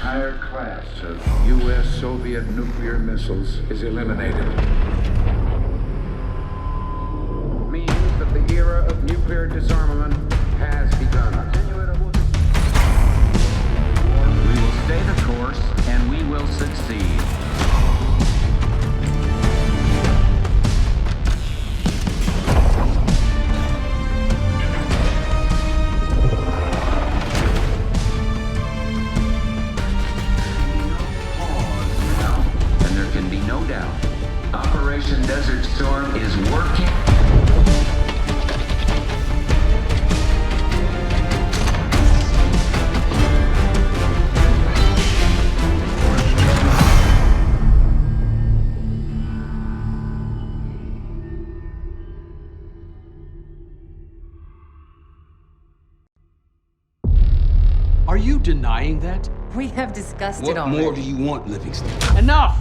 entire class of U.S.-Soviet nuclear missiles is eliminated. Means that the era of nuclear disarmament has begun. We will stay the course, and we will succeed. And there can be no doubt. Operation Desert Storm is working. Are you denying that? We have discussed it What already. more do you want, Livingston? Enough!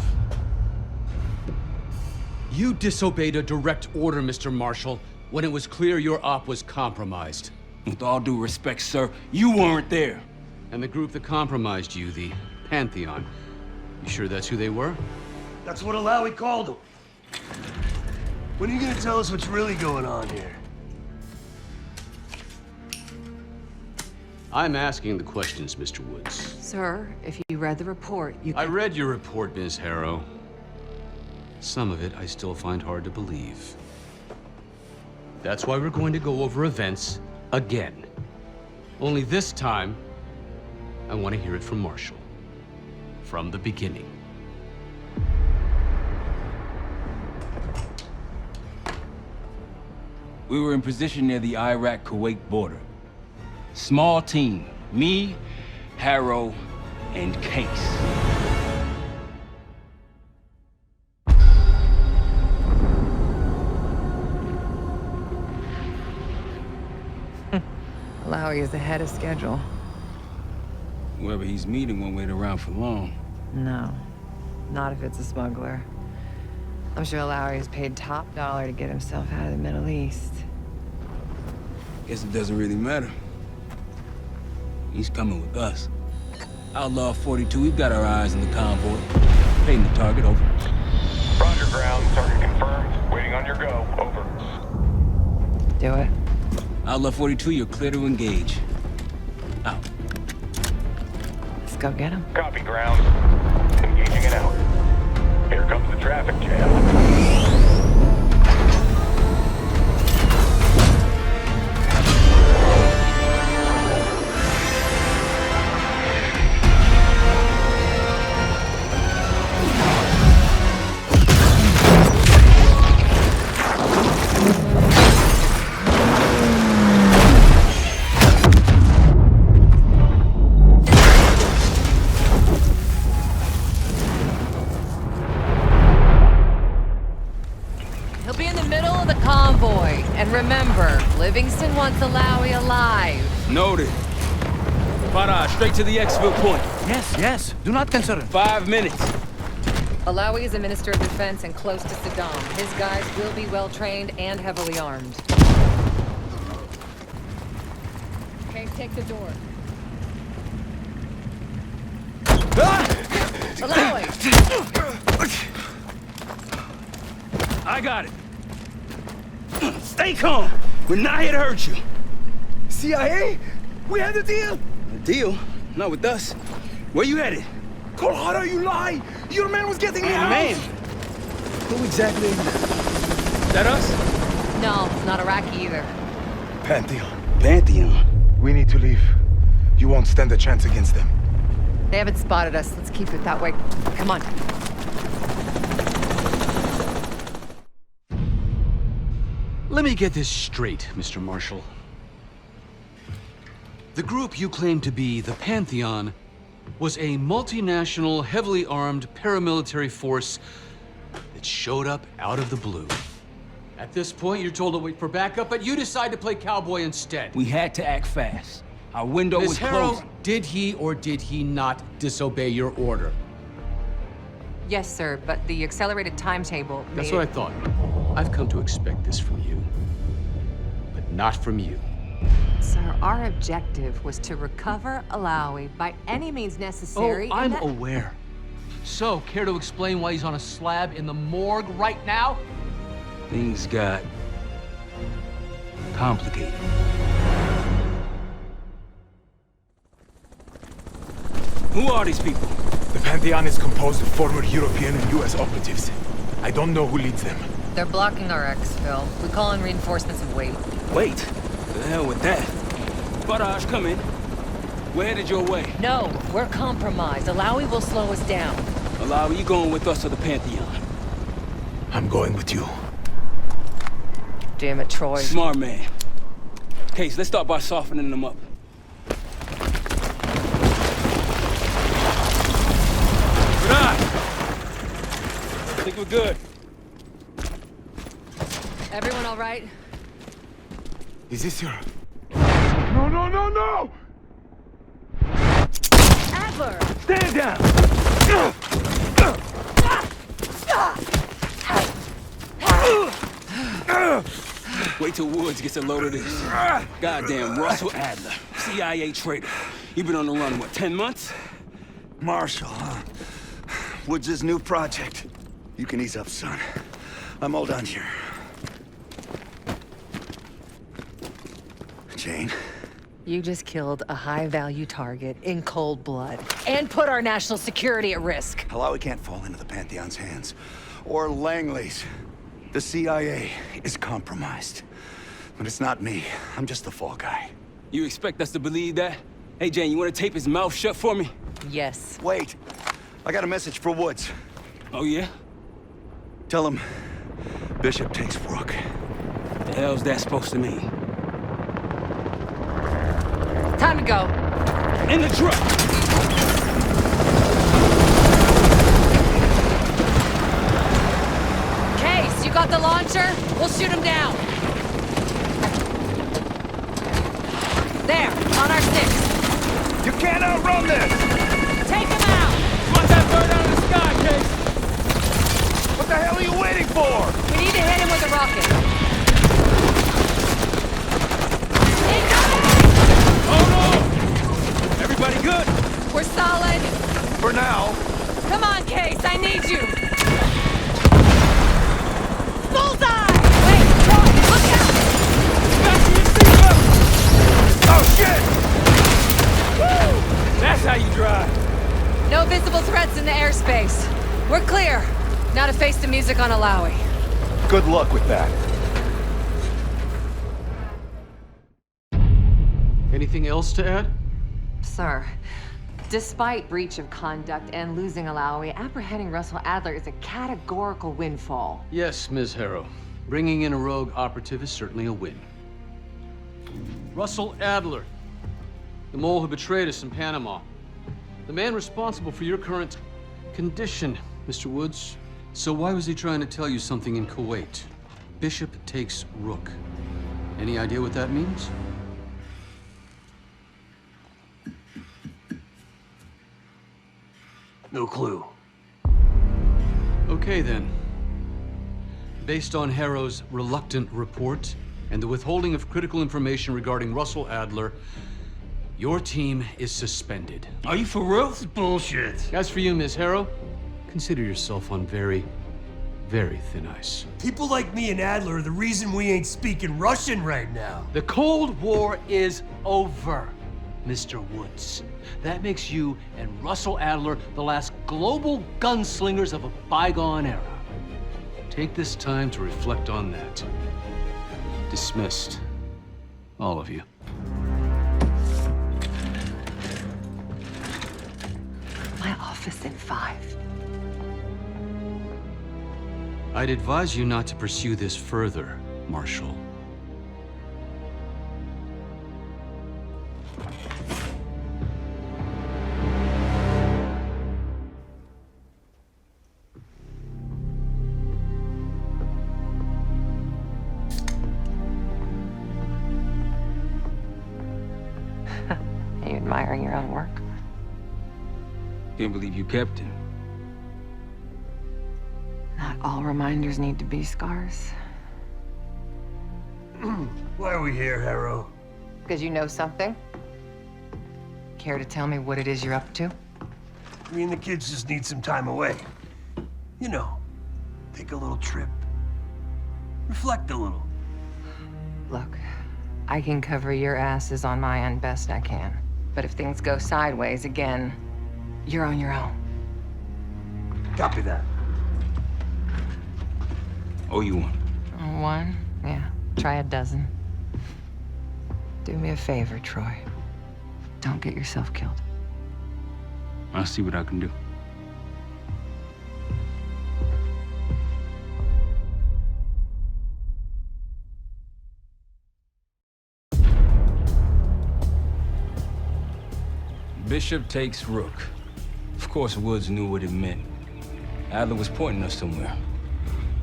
You disobeyed a direct order, Mr. Marshall, when it was clear your op was compromised. With all due respect, sir, you weren't there. And the group that compromised you, the Pantheon, you sure that's who they were? That's what Alawi called them. When are you gonna tell us what's really going on here? I'm asking the questions, Mr. Woods. Sir, if you read the report, you I read your report, Ms. Harrow. Some of it I still find hard to believe. That's why we're going to go over events again. Only this time, I want to hear it from Marshall. From the beginning. We were in position near the Iraq-Kuwait border. Small team. Me, Harrow, and Case. Alawi is ahead of schedule. Whoever he's meeting won't wait around for long. No, not if it's a smuggler. I'm sure Alawi is paid top dollar to get himself out of the Middle East. Guess it doesn't really matter. He's coming with us. Outlaw 42, we've got our eyes on the convoy. Painting the target, over. Roger, ground. Target confirmed. Waiting on your go. Over. Do it. Outlaw 42, you're clear to engage. Out. Let's go get him. Copy, ground. Engaging and out. Here comes the traffic jam. He'll be in the middle of the convoy. And remember, Livingston wants Alawi alive. Noted. Farah, straight to the exfil point. Yes, yes. Do not concern. 5 minutes. Alawi is a minister of defense and close to Saddam. His guys will be well-trained and heavily armed. Okay, take the door. Alawi! I got it. Stay calm. We're not here to hurt you. CIA? We had a deal. A deal? Not with us. Where you headed? Colorado, you lie! Your man was getting me out! Man! Who exactly? Is that us? No, it's not Iraqi either. Pantheon. Pantheon. We need to leave. You won't stand a chance against them. They haven't spotted us. Let's keep it that way. Come on. Let me get this straight, Mr. Marshall. The group you claim to be the Pantheon was a multinational, heavily armed paramilitary force that showed up out of the blue. At this point, you're told to wait for backup, but you decide to play cowboy instead. We had to act fast. Our window Ms. was Harrow, closing. did he or did he not disobey your order? Yes, sir, but the accelerated timetable... That's what I thought. I've come to expect this from you, but not from you. Sir, our objective was to recover Alawi by any means necessary. Oh, I'm aware. So, care to explain why he's on a slab in the morgue right now? Things got complicated. Who are these people? The Pantheon is composed of former European and US operatives. I don't know who leads them. They're blocking our exfil. We call in reinforcements and wait. Wait. The hell with that. Barrage, come in. We're headed your way. No, we're compromised. Alawi will slow us down. Alawi, you going with us to the Pantheon? I'm going with you. Damn it, Troy. Smart man. Case, let's start by softening them up. Good eye. I think we're good. Everyone all right? Is this your... No, no, no, no! Adler! Stand down! Wait till Woods gets a load of this. Goddamn Russell Adler, CIA traitor. You been on the run, what, 10 months? Marshall, huh? Woods' new project. You can ease up, son. I'm all done here. Jane? You just killed a high-value target in cold blood and put our national security at risk. Alawi can't fall into the Pantheon's hands. Or Langley's. The CIA is compromised. But it's not me. I'm just the fall guy. You expect us to believe that? Hey, Jane, you want to tape his mouth shut for me? Yes. Wait. I got a message for Woods. Oh, yeah? Tell him Bishop takes Rook. The hell's that supposed to mean? Time to go. In the truck! Case, you got the launcher? We'll shoot him down. There, on our six. You can't outrun this! Take him out! Want that bird out of the sky, Case! What the hell are you waiting for? We need to hit him with a rocket. Hold on! Everybody good? We're solid. For now. Come on, Case, I need you. Bullseye! Wait, Troy, look out! Fasten your seatbelt! Oh, shit! Woo! That's how you drive. No visible threats in the airspace. We're clear. Now to face the music on Alawi. Good luck with that. Anything else to add? Sir, despite breach of conduct and losing Alawi, apprehending Russell Adler is a categorical windfall. Yes, Ms. Harrow. Bringing in a rogue operative is certainly a win. Russell Adler, the mole who betrayed us in Panama. The man responsible for your current condition, Mr. Woods. So why was he trying to tell you something in Kuwait? Bishop takes Rook. Any idea what that means? No clue. Okay, then. Based on Harrow's reluctant report and the withholding of critical information regarding Russell Adler, your team is suspended. Are you for real? This is bullshit. As for you, Ms. Harrow, consider yourself on very, very thin ice. People like me and Adler are the reason we ain't speaking Russian right now. The Cold War is over, Mr. Woods. That makes you and Russell Adler the last global gunslingers of a bygone era. Take this time to reflect on that. Dismissed. All of you. My office in 5. I'd advise you not to pursue this further, Marshal. Are you admiring your own work? Can't believe you kept him. Not all reminders need to be scars. Why are we here, Harrow? Because you know something? Care to tell me what it is you're up to? Me and the kids just need some time away. You know, take a little trip. Reflect a little. Look, I can cover your asses on my end best I can. But if things go sideways again, you're on your own. Copy that. Oh, you want? One? Yeah. Try a dozen. Do me a favor, Troy. Don't get yourself killed. I'll see what I can do. Bishop takes Rook. Of course, Woods knew what it meant. Adler was pointing us somewhere.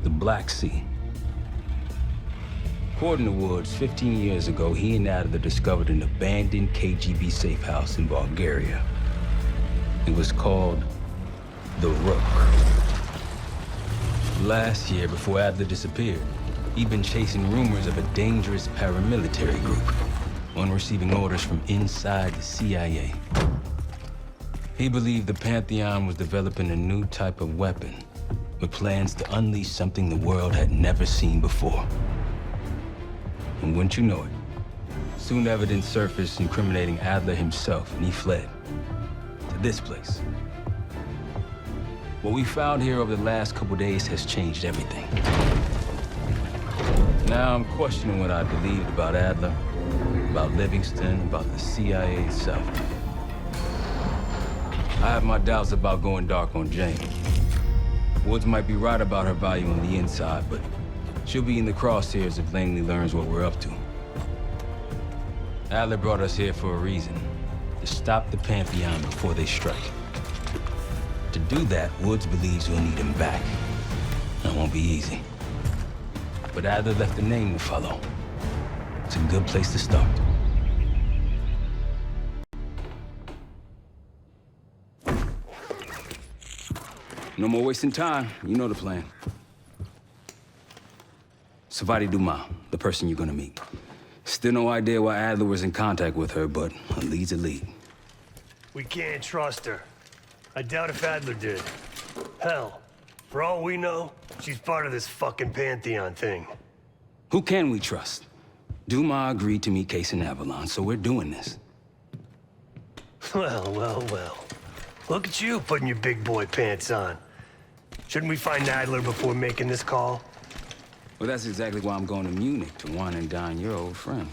The Black Sea. According to Woods, 15 years ago, he and Adler discovered an abandoned KGB safe house in Bulgaria. It was called the Rook. Last year, before Adler disappeared, he'd been chasing rumors of a dangerous paramilitary group, one receiving orders from inside the CIA. He believed the Pantheon was developing a new type of weapon, with plans to unleash something the world had never seen before. And wouldn't you know it, soon evidence surfaced incriminating Adler himself, and he fled to this place. What we found here over the last couple days has changed everything. Now I'm questioning what I believed about Adler, about Livingston, about the CIA itself. I have my doubts about going dark on Jane. Woods might be right about her value on the inside, but she'll be in the crosshairs if Langley learns what we're up to. Adler brought us here for a reason, to stop the Pantheon before they strike. To do that, Woods believes we'll need him back. That won't be easy. But Adler left a name to follow. It's a good place to start. No more wasting time. You know the plan. Savati Dumas, the person you're gonna meet. Still no idea why Adler was in contact with her, but a lead's a lead. We can't trust her. I doubt if Adler did. Hell, for all we know, she's part of this fucking Pantheon thing. Who can we trust? Dumas agreed to meet Case in Avalon, so we're doing this. Well, well, well. Look at you putting your big boy pants on. Shouldn't we find Adler before making this call? Well, that's exactly why I'm going to Munich to wine and dine your old friend.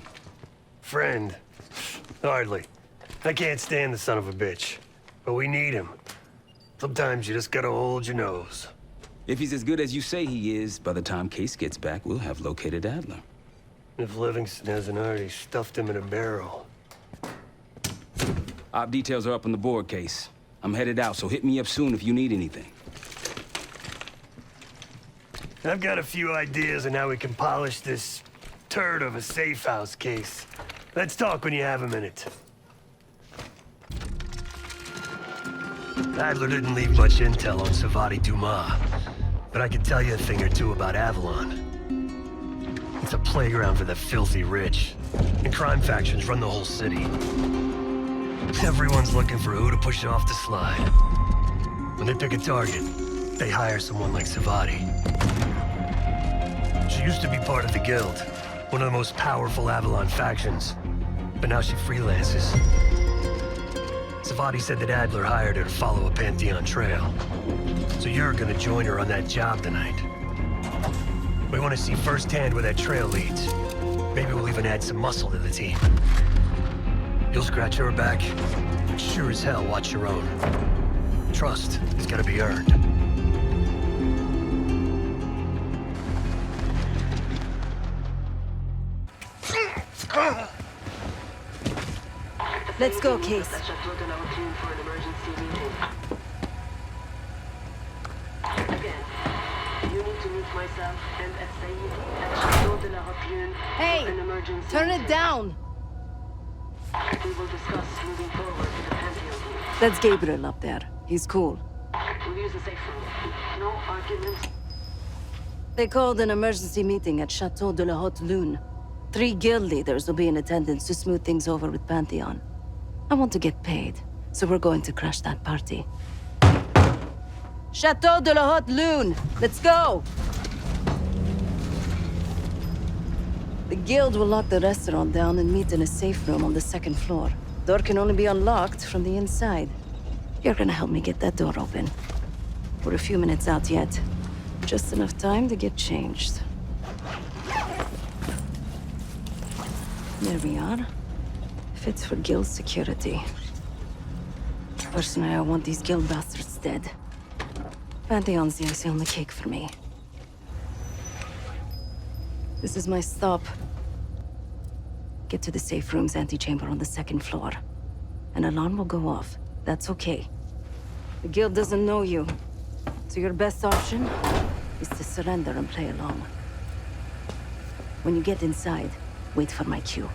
Friend? Hardly. I can't stand the son of a bitch. But we need him. Sometimes you just gotta hold your nose. If he's as good as you say he is, by the time Case gets back, we'll have located Adler. If Livingston hasn't already stuffed him in a barrel. Op details are up on the board, Case. I'm headed out, so hit me up soon if you need anything. I've got a few ideas on how we can polish this turd of a safe house case. Let's talk when you have a minute. Adler didn't leave much intel on Savati Dumas, but I can tell you a thing or two about Avalon. It's a playground for the filthy rich, and crime factions run the whole city. Everyone's looking for who to push off the slide. When they pick a target, they hire someone like Savati. She used to be part of the Guild, one of the most powerful Avalon factions, but now she freelances. Savati said that Adler hired her to follow a Pantheon trail. So you're gonna join her on that job tonight. We want to see firsthand where that trail leads. Maybe we'll even add some muscle to the team. You'll scratch her back, but sure as hell watch your own. Trust has gotta be earned. Let's go, Case. Hey! Turn it down! We will discuss moving forward with the Pantheon. That's Gabriel up there. He's cool. We'll use the safe room. No arguments. They called an emergency meeting at Chateau de la Haute Lune. 3 guild leaders will be in attendance to smooth things over with Pantheon. I want to get paid, so we're going to crash that party. Chateau de la Haute Lune! Let's go! The guild will lock the restaurant down and meet in a safe room on the 2nd floor. Door can only be unlocked from the inside. You're gonna help me get that door open. We're a few minutes out yet. Just enough time to get changed. There we are. Fits for guild security. Personally, I want these guild bastards dead. Pantheon's the icing on the cake for me. This is my stop. Get to the safe room's antechamber on the 2nd floor. An alarm will go off. That's okay. The guild doesn't know you, so your best option is to surrender and play along. When you get inside, wait for my cue.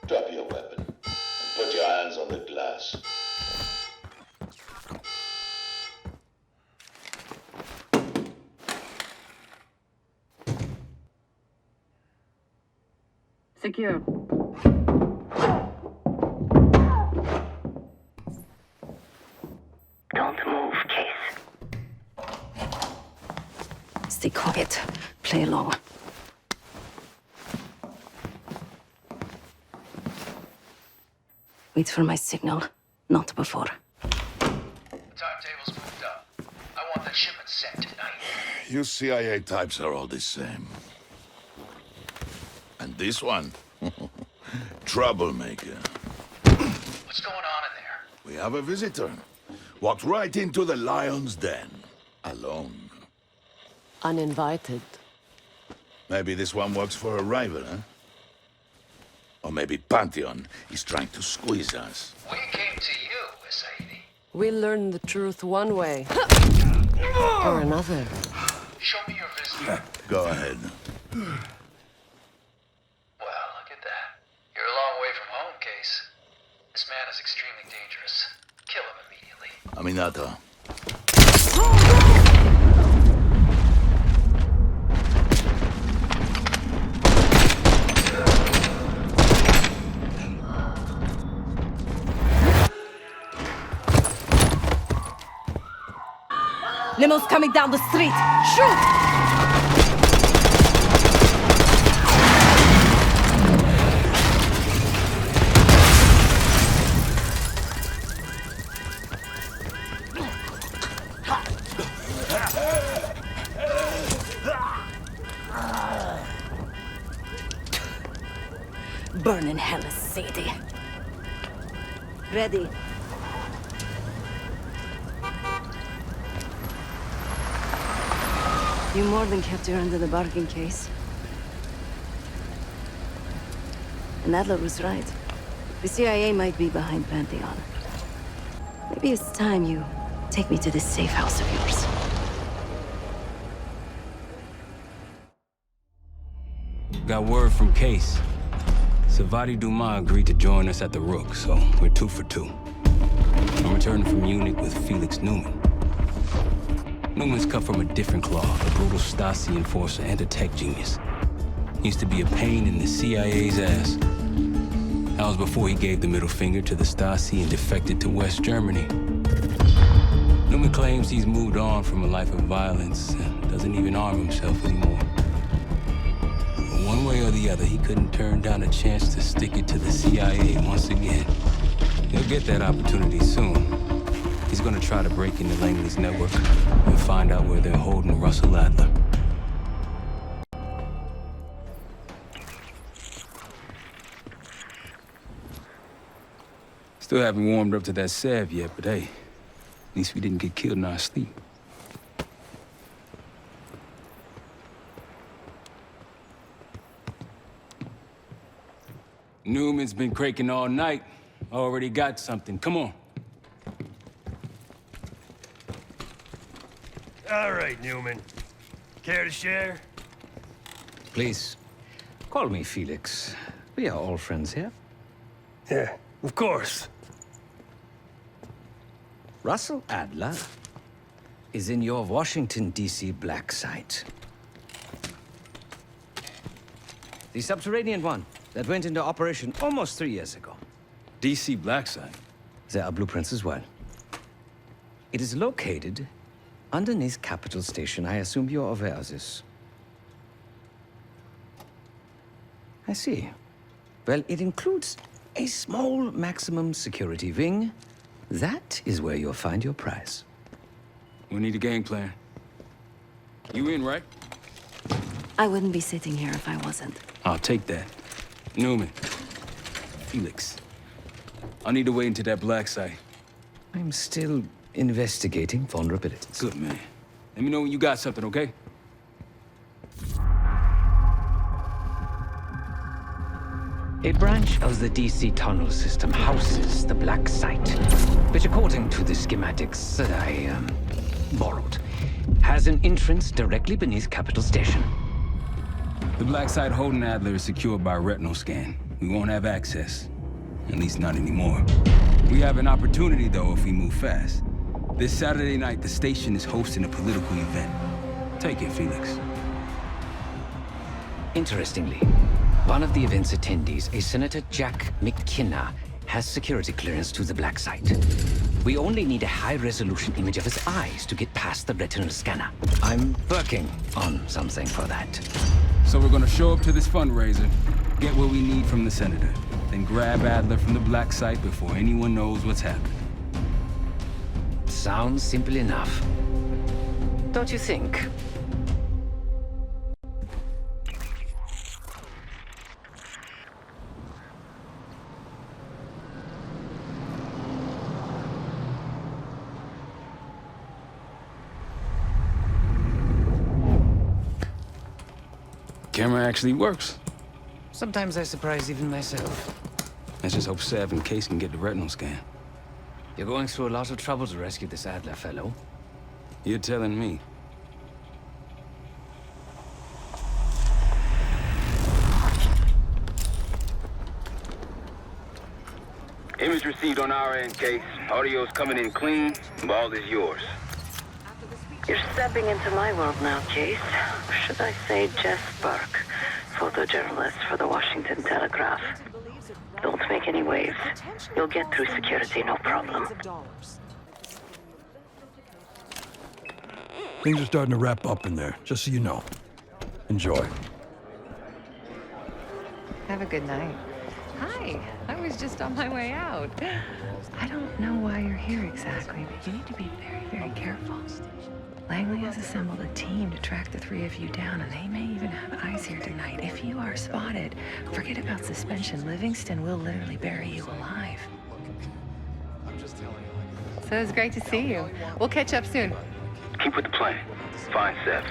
Drop your weapon and put your hands on the glass. Secure. Don't move, Case. Stay quiet. Play along. Wait for my signal, not before. Timetable's moved up. I want the shipment sent tonight. You CIA types are all the same. And this one? Troublemaker. What's going on in there? We have a visitor. Walked right into the lion's den. Alone. Uninvited. Maybe this one works for a rival, huh? Or maybe Pantheon is trying to squeeze us. We came to you, Sadie. We learn the truth one way. Or another. Show me your visitor. Go ahead. Well, look at that. You're a long way from home, Case. This man is extremely dangerous. Kill him immediately. Aminata. Limo's coming down the street! Shoot! Burn in hell, Sadie. Ready. You more than kept her under the bargain, Case. And Adler was right. The CIA might be behind Pantheon. Maybe it's time you take me to this safe house of yours. Got word from Case. Savati Dumas agreed to join us at the Rook, so we're 2 for 2. I'm returning from Munich with Felix Neumann. Newman's cut from a different cloth, a brutal Stasi enforcer and a tech genius. He used to be a pain in the CIA's ass. That was before he gave the middle finger to the Stasi and defected to West Germany. Newman claims he's moved on from a life of violence and doesn't even arm himself anymore. But one way or the other, he couldn't turn down a chance to stick it to the CIA once again. He'll get that opportunity soon. He's gonna try to break into Langley's network and find out where they're holding Russell Adler. Still haven't warmed up to that salve yet, but hey, at least we didn't get killed in our sleep. Newman's been cranking all night. Already got something. Come on. All right, Newman. Care to share? Please, call me Felix. We are all friends here. Yeah, of course. Russell Adler is in your Washington, D.C. black site. The subterranean one that went into operation almost 3 years ago. DC Blackside. There are blueprints as well. It is located underneath Capital Station. I assume you're aware of this. I see. Well, it includes a small maximum security wing. That is where you'll find your prize. We need a game plan. You in, right? I wouldn't be sitting here if I wasn't. I'll take that. Newman. Felix. I need to wait into that black site. I'm still investigating vulnerabilities. Good, man. Let me know when you got something, okay? A branch of the DC tunnel system houses the black site, which according to the schematics that I, borrowed, has an entrance directly beneath Capital Station. The black site holding Adler is secured by retinal scan. We won't have access. At least not anymore. We have an opportunity, though, if we move fast. This Saturday night, the station is hosting a political event. Take it, Felix. Interestingly, one of the event's attendees, a Senator Jack McKenna, has security clearance to the black site. We only need a high-resolution image of his eyes to get past the retinal scanner. I'm working on something for that. So we're gonna show up to this fundraiser, get what we need from the Senator, then grab Adler from the black site before anyone knows what's happening. Sounds simple enough. Don't you think? Camera actually works. Sometimes I surprise even myself. Let's just hope Sev and Case can get the retinal scan. You're going through a lot of trouble to rescue this Adler fellow. You're telling me. Image received on our end, Case. Audio's coming in clean. Ball is yours. You're stepping into my world now, Case. Or should I say Jess Burke, photojournalist for the Washington Telegraph. Don't make any waves. You'll get through security, no problem. Things are starting to wrap up in there, just so you know. Enjoy. Have a good night. Hi, I was just on my way out. I don't know why you're here exactly, but you need to be very, very careful. Langley has assembled a team to track the three of you down, and they may even have eyes here tonight. If you are spotted, forget about suspension. Livingston will literally bury you alive. So it's great to see you. We'll catch up soon. Keep with the plan. Find Sev.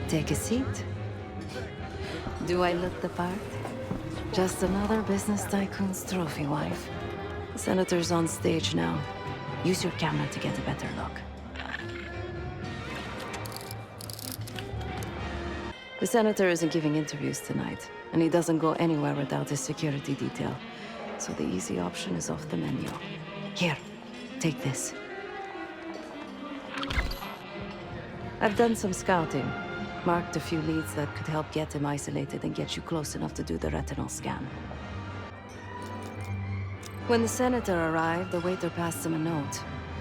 Take a seat. Do I look the part? Just another business tycoon's trophy wife. The Senator's on stage now. Use your camera to get a better look. The Senator isn't giving interviews tonight, and he doesn't go anywhere without his security detail. So the easy option is off the menu. Here, take this. I've done some scouting. Marked a few leads that could help get him isolated and get you close enough to do the retinal scan. When the Senator arrived, the waiter passed him a note.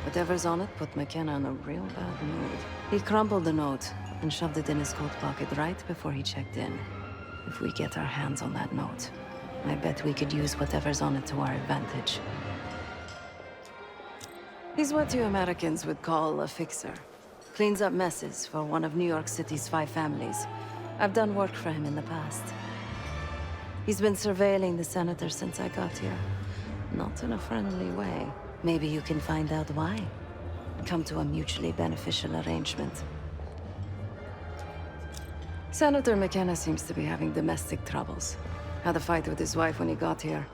Whatever's on it put McKenna in a real bad mood. He crumpled the note and shoved it in his coat pocket right before he checked in. If we get our hands on that note, I bet we could use whatever's on it to our advantage. He's what you Americans would call a fixer. Cleans up messes for one of New York City's 5 families. I've done work for him in the past. He's been surveilling the Senator since I got here. Not in a friendly way. Maybe you can find out why. Come to a mutually beneficial arrangement. Senator McKenna seems to be having domestic troubles. Had a fight with his wife when he got here.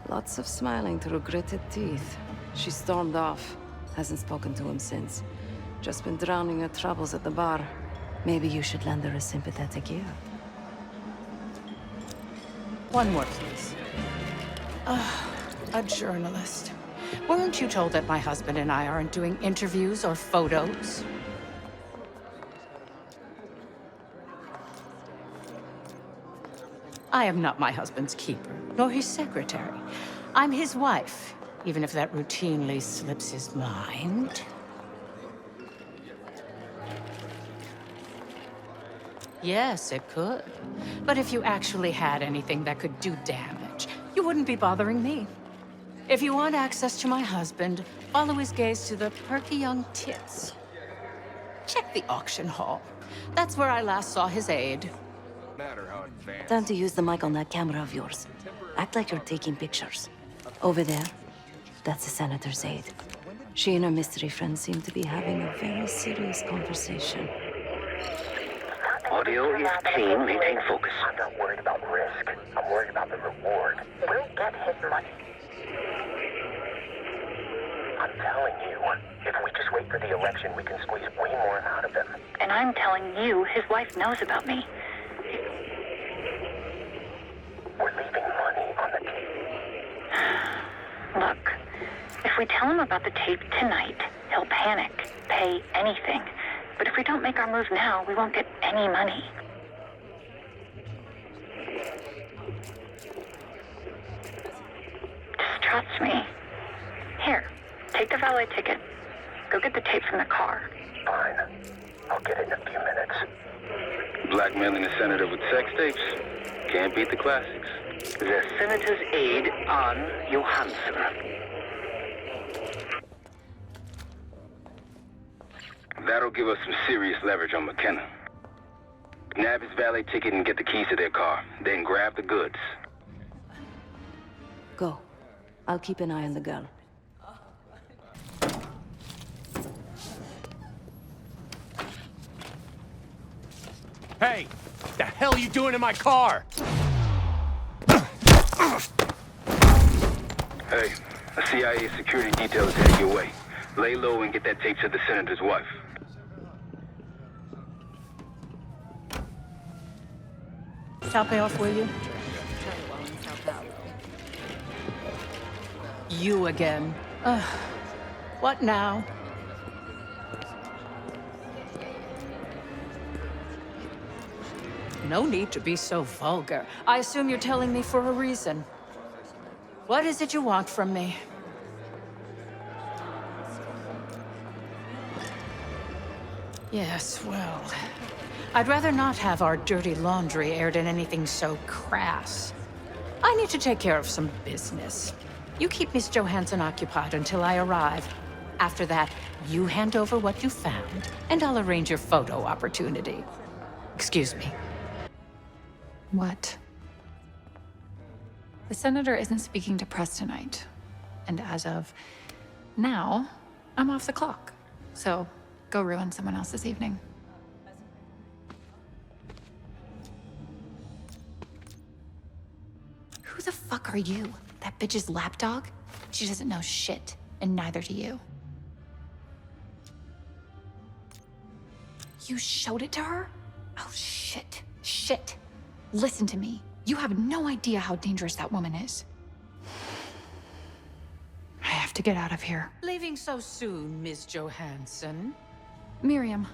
Lots of smiling through gritted teeth. She stormed off. Hasn't spoken to him since. Just been drowning her troubles at the bar. Maybe you should lend her a sympathetic ear. One more, please. A journalist. Weren't you told that my husband and I aren't doing interviews or photos? I am not my husband's keeper, nor his secretary. I'm his wife, even if that routinely slips his mind. Yes, it could. But if you actually had anything that could do damage, you wouldn't be bothering me. If you want access to my husband, follow his gaze to the perky young tits. Check the auction hall. That's where I last saw his aide. Time to use the mic on that camera of yours. Act like you're taking pictures. Over there, that's the senator's aide. She and her mystery friend seem to be having a very serious conversation. Audio is clean. Maintain focus. I'm not worried about risk. I'm worried about the reward. We'll get his money. I'm telling you, if we just wait for the election, we can squeeze way more out of him. And I'm telling you, his wife knows about me. We're leaving money on the table. Look, if we tell him about the tape tonight, he'll panic, pay anything. But if we don't make our move now, we won't get any money. Just trust me. Here, take the valet ticket. Go get the tape from the car. Fine. I'll get it in a few minutes. Blackmailing a senator with sex tapes? Can't beat the classics. The senator's aide, Ann Johansson. That'll give us some serious leverage on McKenna. Nab his valet ticket and get the keys to their car. Then grab the goods. Go. I'll keep an eye on the girl. Hey! The hell are you doing in my car? Hey, a CIA security detail is heading your way. Lay low and get that tape to the senator's wife. Top me off, will you? You again. What now? No need to be so vulgar. I assume you're telling me for a reason. What is it you want from me? Yes, well, I'd rather not have our dirty laundry aired in anything so crass. I need to take care of some business. You keep Miss Johansson occupied until I arrive. After that, you hand over what you found, and I'll arrange your photo opportunity. Excuse me. What? The senator isn't speaking to press tonight. And as of now, I'm off the clock. So go ruin someone else's evening. Who the fuck are you? That bitch's lapdog? She doesn't know shit, and neither do you. You showed it to her? Oh, shit. Shit. Listen to me. You have no idea how dangerous that woman is. I have to get out of here. Leaving so soon, Miss Johansson? Miriam,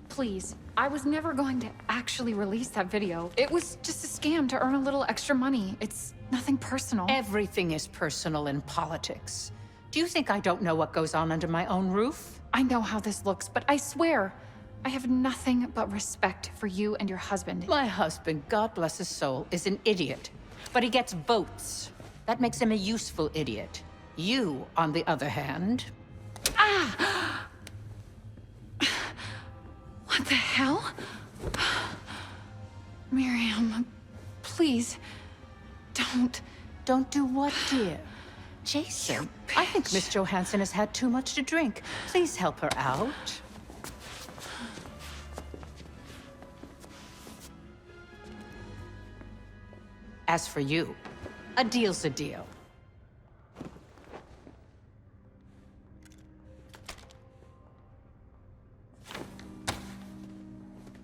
please. I was never going to actually release that video. It was just a scam to earn a little extra money. It's nothing personal. Everything is personal in politics. Do you think I don't know what goes on under my own roof? I know how this looks, but I swear, I have nothing but respect for you and your husband. My husband, God bless his soul, is an idiot. But he gets votes. That makes him a useful idiot. You, on the other hand... Ah! What the hell? Miriam, please, don't. Don't do what, dear? Jason, I think Miss Johansson has had too much to drink. Please help her out. As for you, a deal's a deal.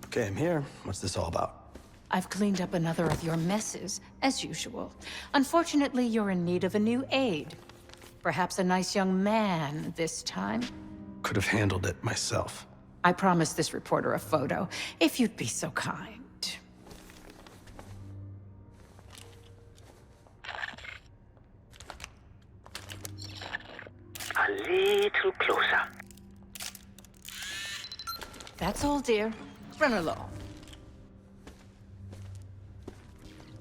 Okay, I'm here. What's this all about? I've cleaned up another of your messes, as usual. Unfortunately, you're in need of a new aide. Perhaps a nice young man this time. Could have handled it myself. I promised this reporter a photo, if you'd be so kind. little closer. That's all, dear. Run along.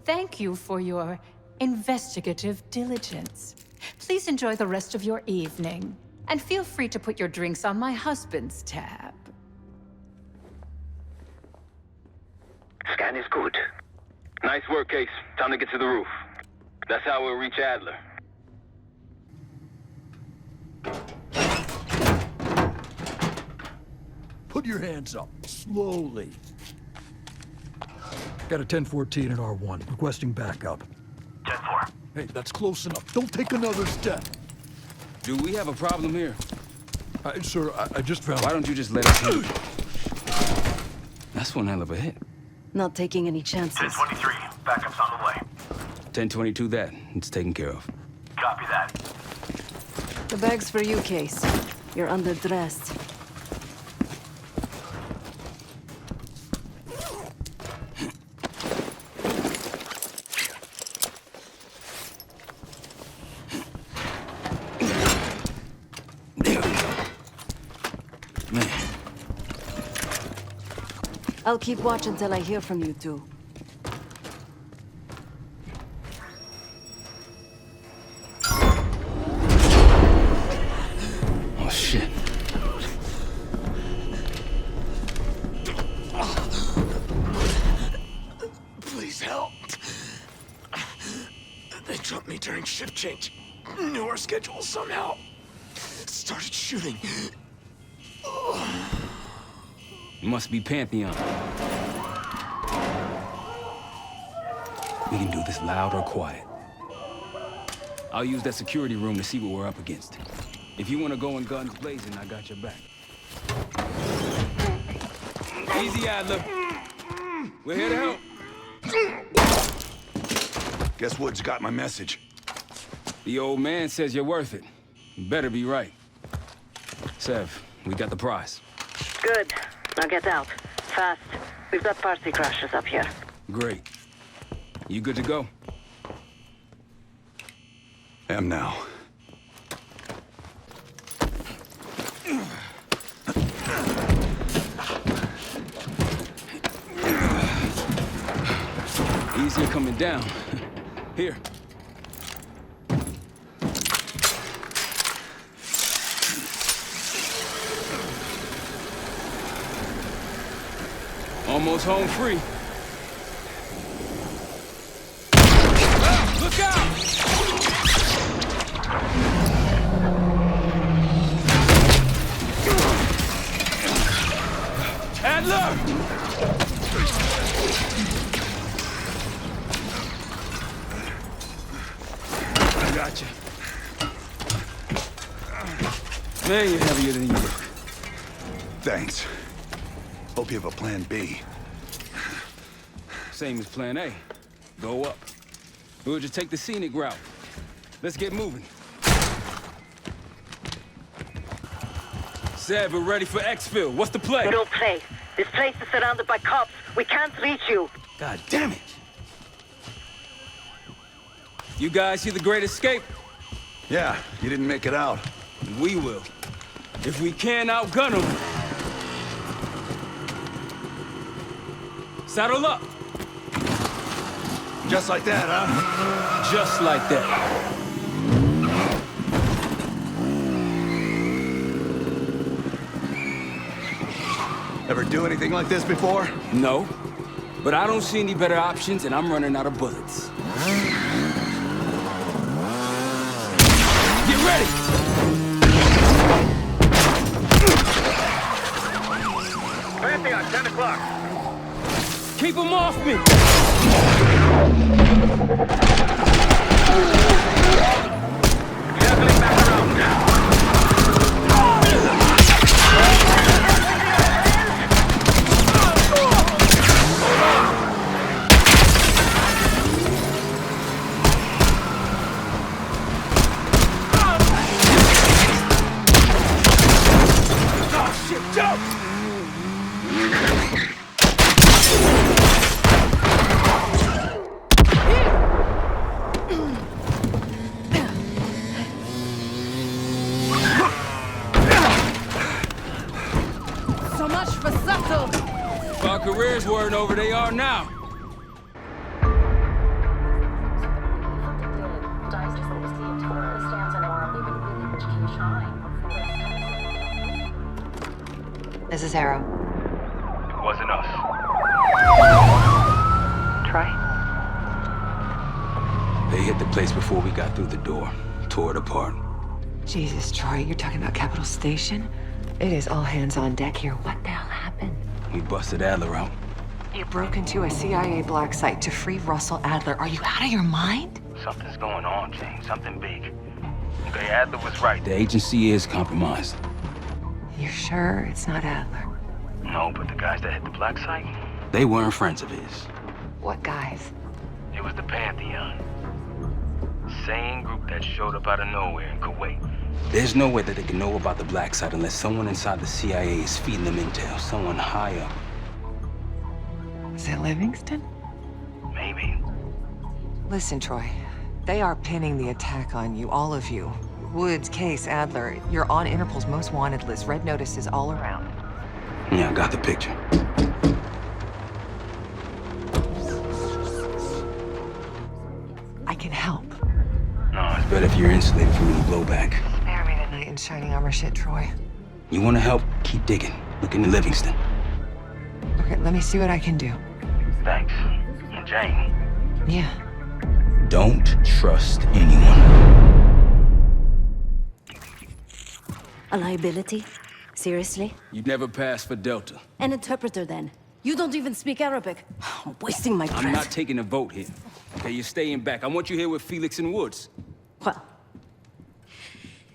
Thank you for your investigative diligence. Please enjoy the rest of your evening. And feel free to put your drinks on my husband's tab. Scan is good. Nice work, Case. Time to get to the roof. That's how we'll reach Adler. Put your hands up, slowly. Got a 1014 and R1, requesting backup. 10-4. Hey, that's close enough. Don't take another step. Do we have a problem here? Sir, I just found... Why don't you just let us in? That's one hell of a hit. Not taking any chances. 1023. Backup's on the way. 1022 that. It's taken care of. Copy that. The bag's for you, Case. You're underdressed. I'll keep watch until I hear from you two. Oh, shit. Please help. They jumped me during shift change. Knew our schedule somehow. Started shooting. Must be Pantheon. We can do this loud or quiet. I'll use that security room to see what we're up against. If you want to go in guns blazing, I got your back. Easy, Adler. We're here to help. Guess Wood's got my message. The old man says you're worth it. You better be right. Sev, we got the prize. Good. Now get out. Fast. We've got party crashers up here. Great. You good to go? Am now. Easier coming down. Here. Almost home free. Ah, look out! Adler! I got you. Man, you're heavier than you look. Thanks. Hope you have a plan B. Same as plan A. Go up. We'll just take the scenic route. Let's get moving. Sev, we're ready for exfil. What's the play? No play. This place is surrounded by cops. We can't reach you. God damn it! You guys see the Great Escape? Yeah, you didn't make it out. We will. If we can outgun them. Saddle up! Just like that, huh? Just like that. Ever do anything like this before? No. But I don't see any better options, and I'm running out of bullets. Get ready! Pantheon, 10 o'clock. Keep them off me! Circling back around. Oh, shit, jump! much for subtle. If our careers weren't over, they are now. This is Harrow. It wasn't us. Troy? They hit the place before we got through the door. Tore it apart. Jesus, Troy, you're talking about Capital Station? It is all hands on deck here. What the hell happened? We busted Adler out. You broke into a CIA black site to free Russell Adler. Are you out of your mind? Something's going on, James. Something big. Okay, Adler was right. The agency is compromised. You're sure it's not Adler? No, but the guys that hit the black site? They weren't friends of his. What guys? It was the Pantheon. Same group that showed up out of nowhere in Kuwait. There's no way that they can know about the black site unless someone inside the CIA is feeding them intel. Someone high up. Is it Livingston? Maybe. Listen, Troy. They are pinning the attack on you, all of you. Woods, Case, Adler. You're on Interpol's most wanted list. Red notices all around. Yeah, I got the picture. I can help. No, it's better if you're insulated from any blowback. Spare me the knight in shining armor shit, Troy. You want to help? Keep digging. Look into Livingston. Okay, let me see what I can do. Thanks. And Jane. Yeah. Don't trust anyone. A liability? Seriously? You'd never pass for Delta. An interpreter, then. You don't even speak Arabic. I'm wasting my breath. I'm not taking a vote here. Okay, you're staying back. I want you here with Felix and Woods. Well,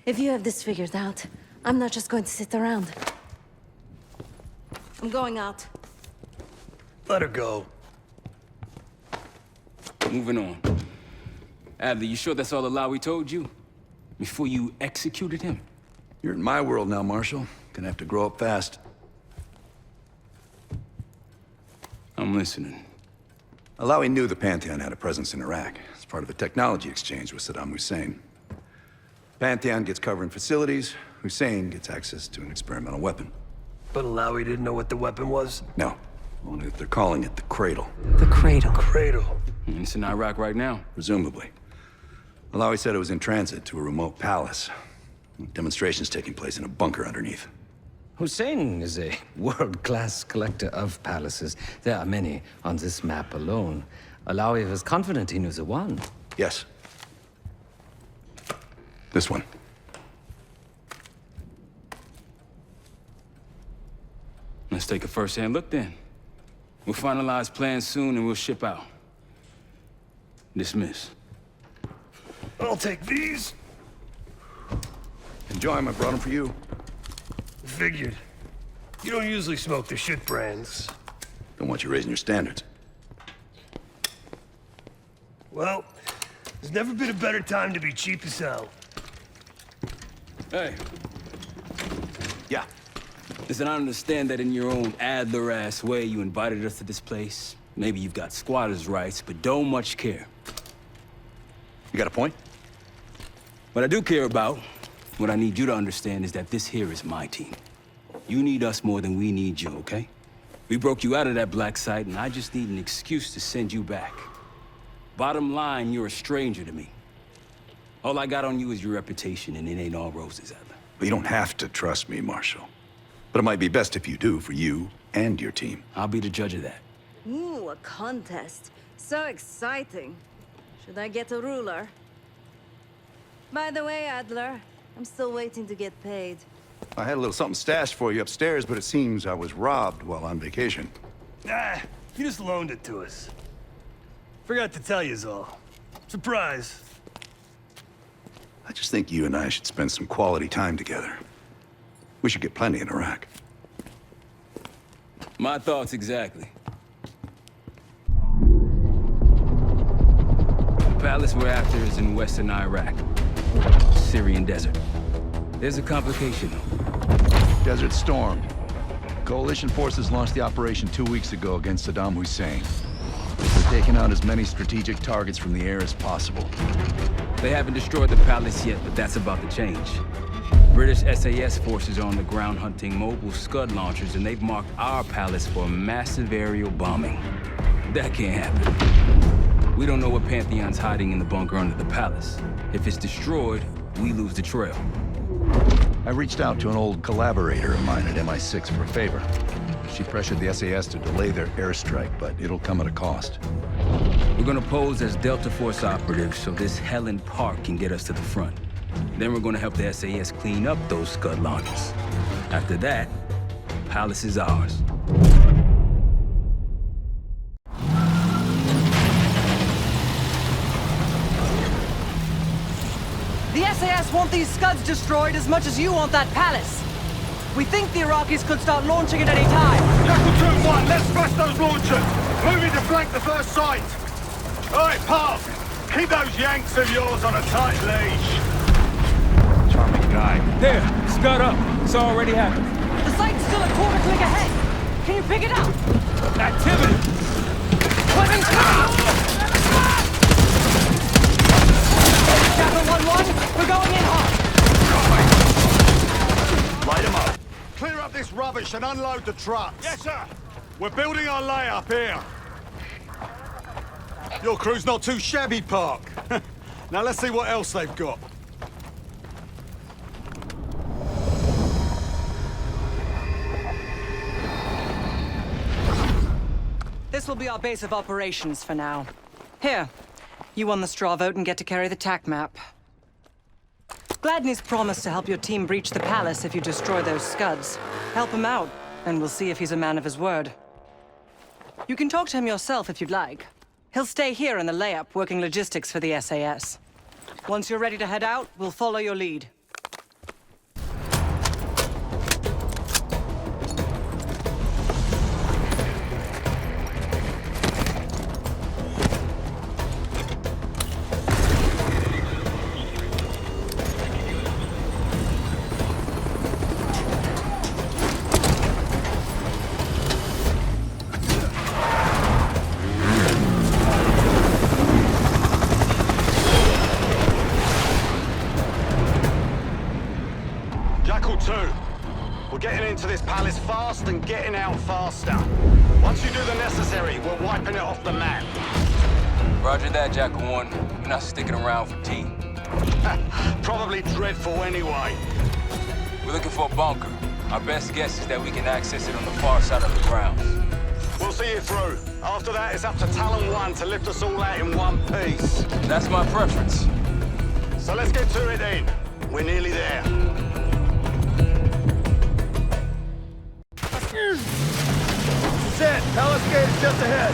if you have this figured out, I'm not just going to sit around. I'm going out. Let her go. Moving on. Adler, you sure that's all the lie we told you? Before you executed him? You're in my world now, Marshal. Gonna have to grow up fast. I'm listening. Alawi knew the Pantheon had a presence in Iraq. It's part of a technology exchange with Saddam Hussein. Pantheon gets cover in facilities. Hussein gets access to an experimental weapon. But Alawi didn't know what the weapon was? No. Only that they're calling it the Cradle. The Cradle. Cradle. And it's in Iraq right now. Presumably. Alawi said it was in transit to a remote palace. Demonstrations taking place in a bunker underneath. Hussein is a world-class collector of palaces. There are many on this map alone. Alawi was confident he knew the one. Yes. This one. Let's take a first-hand look then. We'll finalize plans soon and we'll ship out. Dismiss. I'll take these. Enjoy them. I brought them for you. Figured. You don't usually smoke the shit brands. Don't want you raising your standards. Well, there's never been a better time to be cheap as hell. Hey. Yeah. Listen, I understand that in your own Adler-ass way you invited us to this place. Maybe you've got squatters' rights, but don't much care. You got a point? What I do care about, what I need you to understand is that this here is my team. You need us more than we need you, okay? We broke you out of that black site, and I just need an excuse to send you back. Bottom line, you're a stranger to me. All I got on you is your reputation, and it ain't all roses, Adler. But you don't have to trust me, Marshal. But it might be best if you do, for you and your team. I'll be the judge of that. Ooh, a contest. So exciting. Should I get a ruler? By the way, Adler, I'm still waiting to get paid. I had a little something stashed for you upstairs, but it seems I was robbed while on vacation. Nah, you just loaned it to us. Forgot to tell yous all. Surprise. I just think you and I should spend some quality time together. We should get plenty in Iraq. My thoughts exactly. The palace we're after is in western Iraq. Syrian desert. There's a complication, though. Desert Storm. Coalition forces launched the operation 2 weeks ago against Saddam Hussein. They're taking out as many strategic targets from the air as possible. They haven't destroyed the palace yet, but that's about to change. British SAS forces are on the ground hunting mobile Scud launchers, and they've marked our palace for massive aerial bombing. That can't happen. We don't know what Pantheon's hiding in the bunker under the palace. If it's destroyed, we lose the trail. I reached out to an old collaborator of mine at MI6 for a favor. She pressured the SAS to delay their airstrike, but it'll come at a cost. We're gonna pose as Delta Force operatives so this Helen Park can get us to the front. Then we're gonna help the SAS clean up those Scud launchers. After that, Palace is ours. The SAS want these Scuds destroyed as much as you want that palace. We think the Iraqis could start launching at any time. Jackal 2-1, let's smash those launchers! Moving to flank the first site! Alright, Park! Keep those Yanks of yours on a tight leash! Charming guy. There, Scud up. It's already happened. The site's still a quarter click ahead. Can you pick it up? Activity! Weapons coming! Jackal 1-1, we're going in hard. Light them up. Clear up this rubbish and unload the trucks. Yes, sir. We're building our layup here. Your crew's not too shabby, Park. Now let's see what else they've got. This will be our base of operations for now. Here, you won the straw vote and get to carry the TAC map. Gladney's promised to help your team breach the palace if you destroy those Scuds. Help him out, and we'll see if he's a man of his word. You can talk to him yourself if you'd like. He'll stay here in the layup, working logistics for the SAS. Once you're ready to head out, we'll follow your lead. Into this palace fast and getting out faster. Once you do the necessary, we're wiping it off the map. Roger that, Jackal 1. We're not sticking around for tea. Probably dreadful anyway. We're looking for a bunker. Our best guess is that we can access it on the far side of the grounds. We'll see you through. After that, it's up to Talon 1 to lift us all out in one piece. That's my preference. So let's get to it then. We're nearly there. Set. Palace gate is just ahead.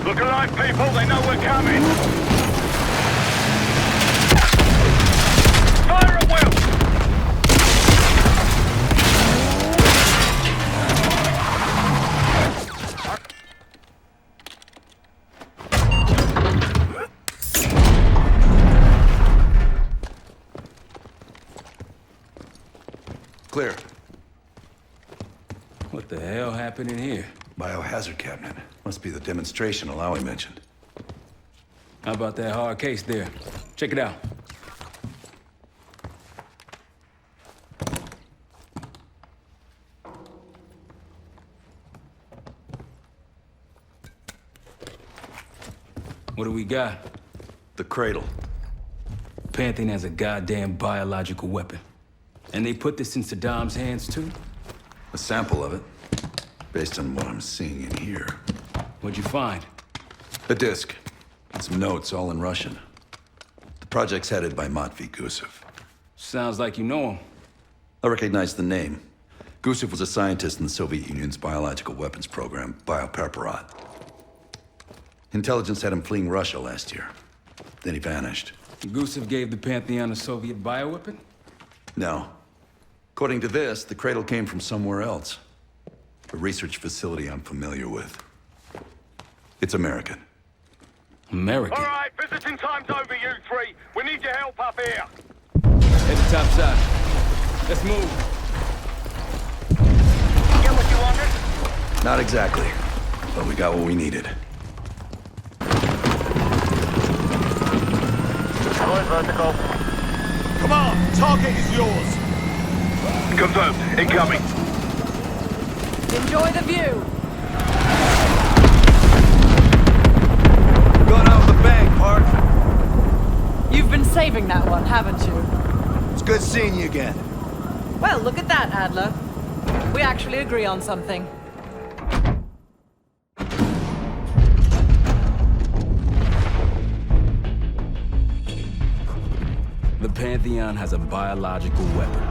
Look alive, people. They know we're coming. Fire at will. Clear. What the hell happened in here? Biohazard cabinet. Must be the demonstration Alawi mentioned. How about that hard case there? Check it out. What do we got? The Cradle. Pantheon has a goddamn biological weapon. And they put this in Saddam's hands, too? A sample of it, based on what I'm seeing in here. What'd you find? A disc. And some notes, all in Russian. The project's headed by Matvey Gusev. Sounds like you know him. I recognize the name. Gusev was a scientist in the Soviet Union's biological weapons program, Biopreparat. Intelligence had him fleeing Russia last year. Then he vanished. Gusev gave the Pantheon a Soviet bioweapon? No. According to this, the Cradle came from somewhere else. A research facility I'm familiar with. It's American. American? All right, visiting time's over, you three. We need your help up here. Head to top side. Let's move. Get what you wanted? Not exactly, but we got what we needed. Going vertical. Come on, target is yours. Confirmed. Incoming. Enjoy the view. Going out with a bang, Park. You've been saving that one, haven't you? It's good seeing you again. Well, look at that, Adler. We actually agree on something. The Pantheon has a biological weapon.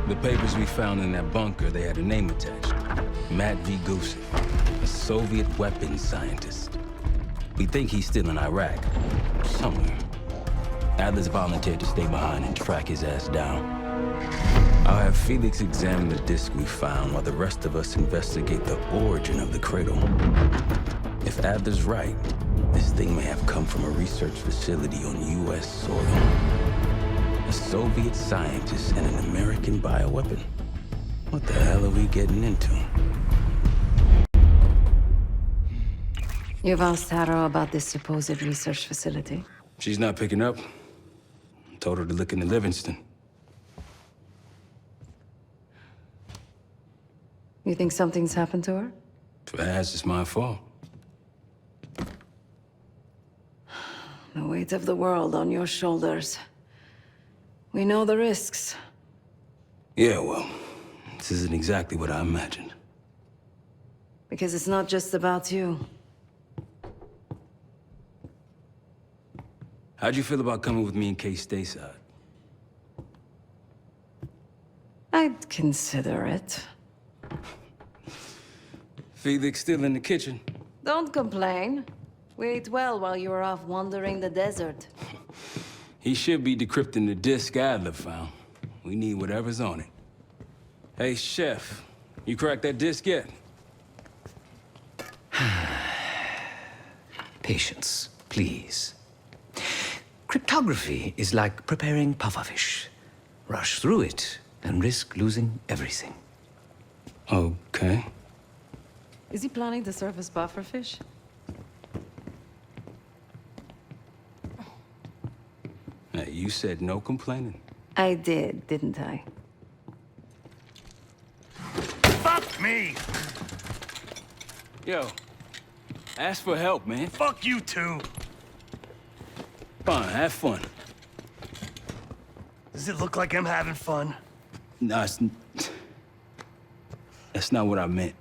The papers we found in that bunker, they had a name attached. Matt V. Gusev, a Soviet weapons scientist. We think he's still in Iraq, somewhere. Adler's volunteered to stay behind and track his ass down. I'll have Felix examine the disc we found while the rest of us investigate the origin of the Cradle. If Adler's right, this thing may have come from a research facility on U.S. soil. A Soviet scientist and an American bioweapon. What the hell are we getting into? You've asked Harrow about this supposed research facility? She's not picking up. Told her to look into Livingston. You think something's happened to her? If it has, it's my fault. The weight of the world on your shoulders. We know the risks. Yeah, well, this isn't exactly what I imagined. Because it's not just about you. How'd you feel about coming with me in case stateside? I'd consider it. Felix still in the kitchen. Don't complain. We ate well while you were off wandering the desert. He should be decrypting the disk Adler found. We need whatever's on it. Hey, Chef, you cracked that disk yet? Patience, please. Cryptography is like preparing pufferfish. Rush through it and risk losing everything. Okay. Is he planning to serve us pufferfish? Hey, you said no complaining. I did, didn't I? Fuck me! Yo, ask for help, man. Fuck you too. Fine, have fun. Does it look like I'm having fun? No, that's not what I meant.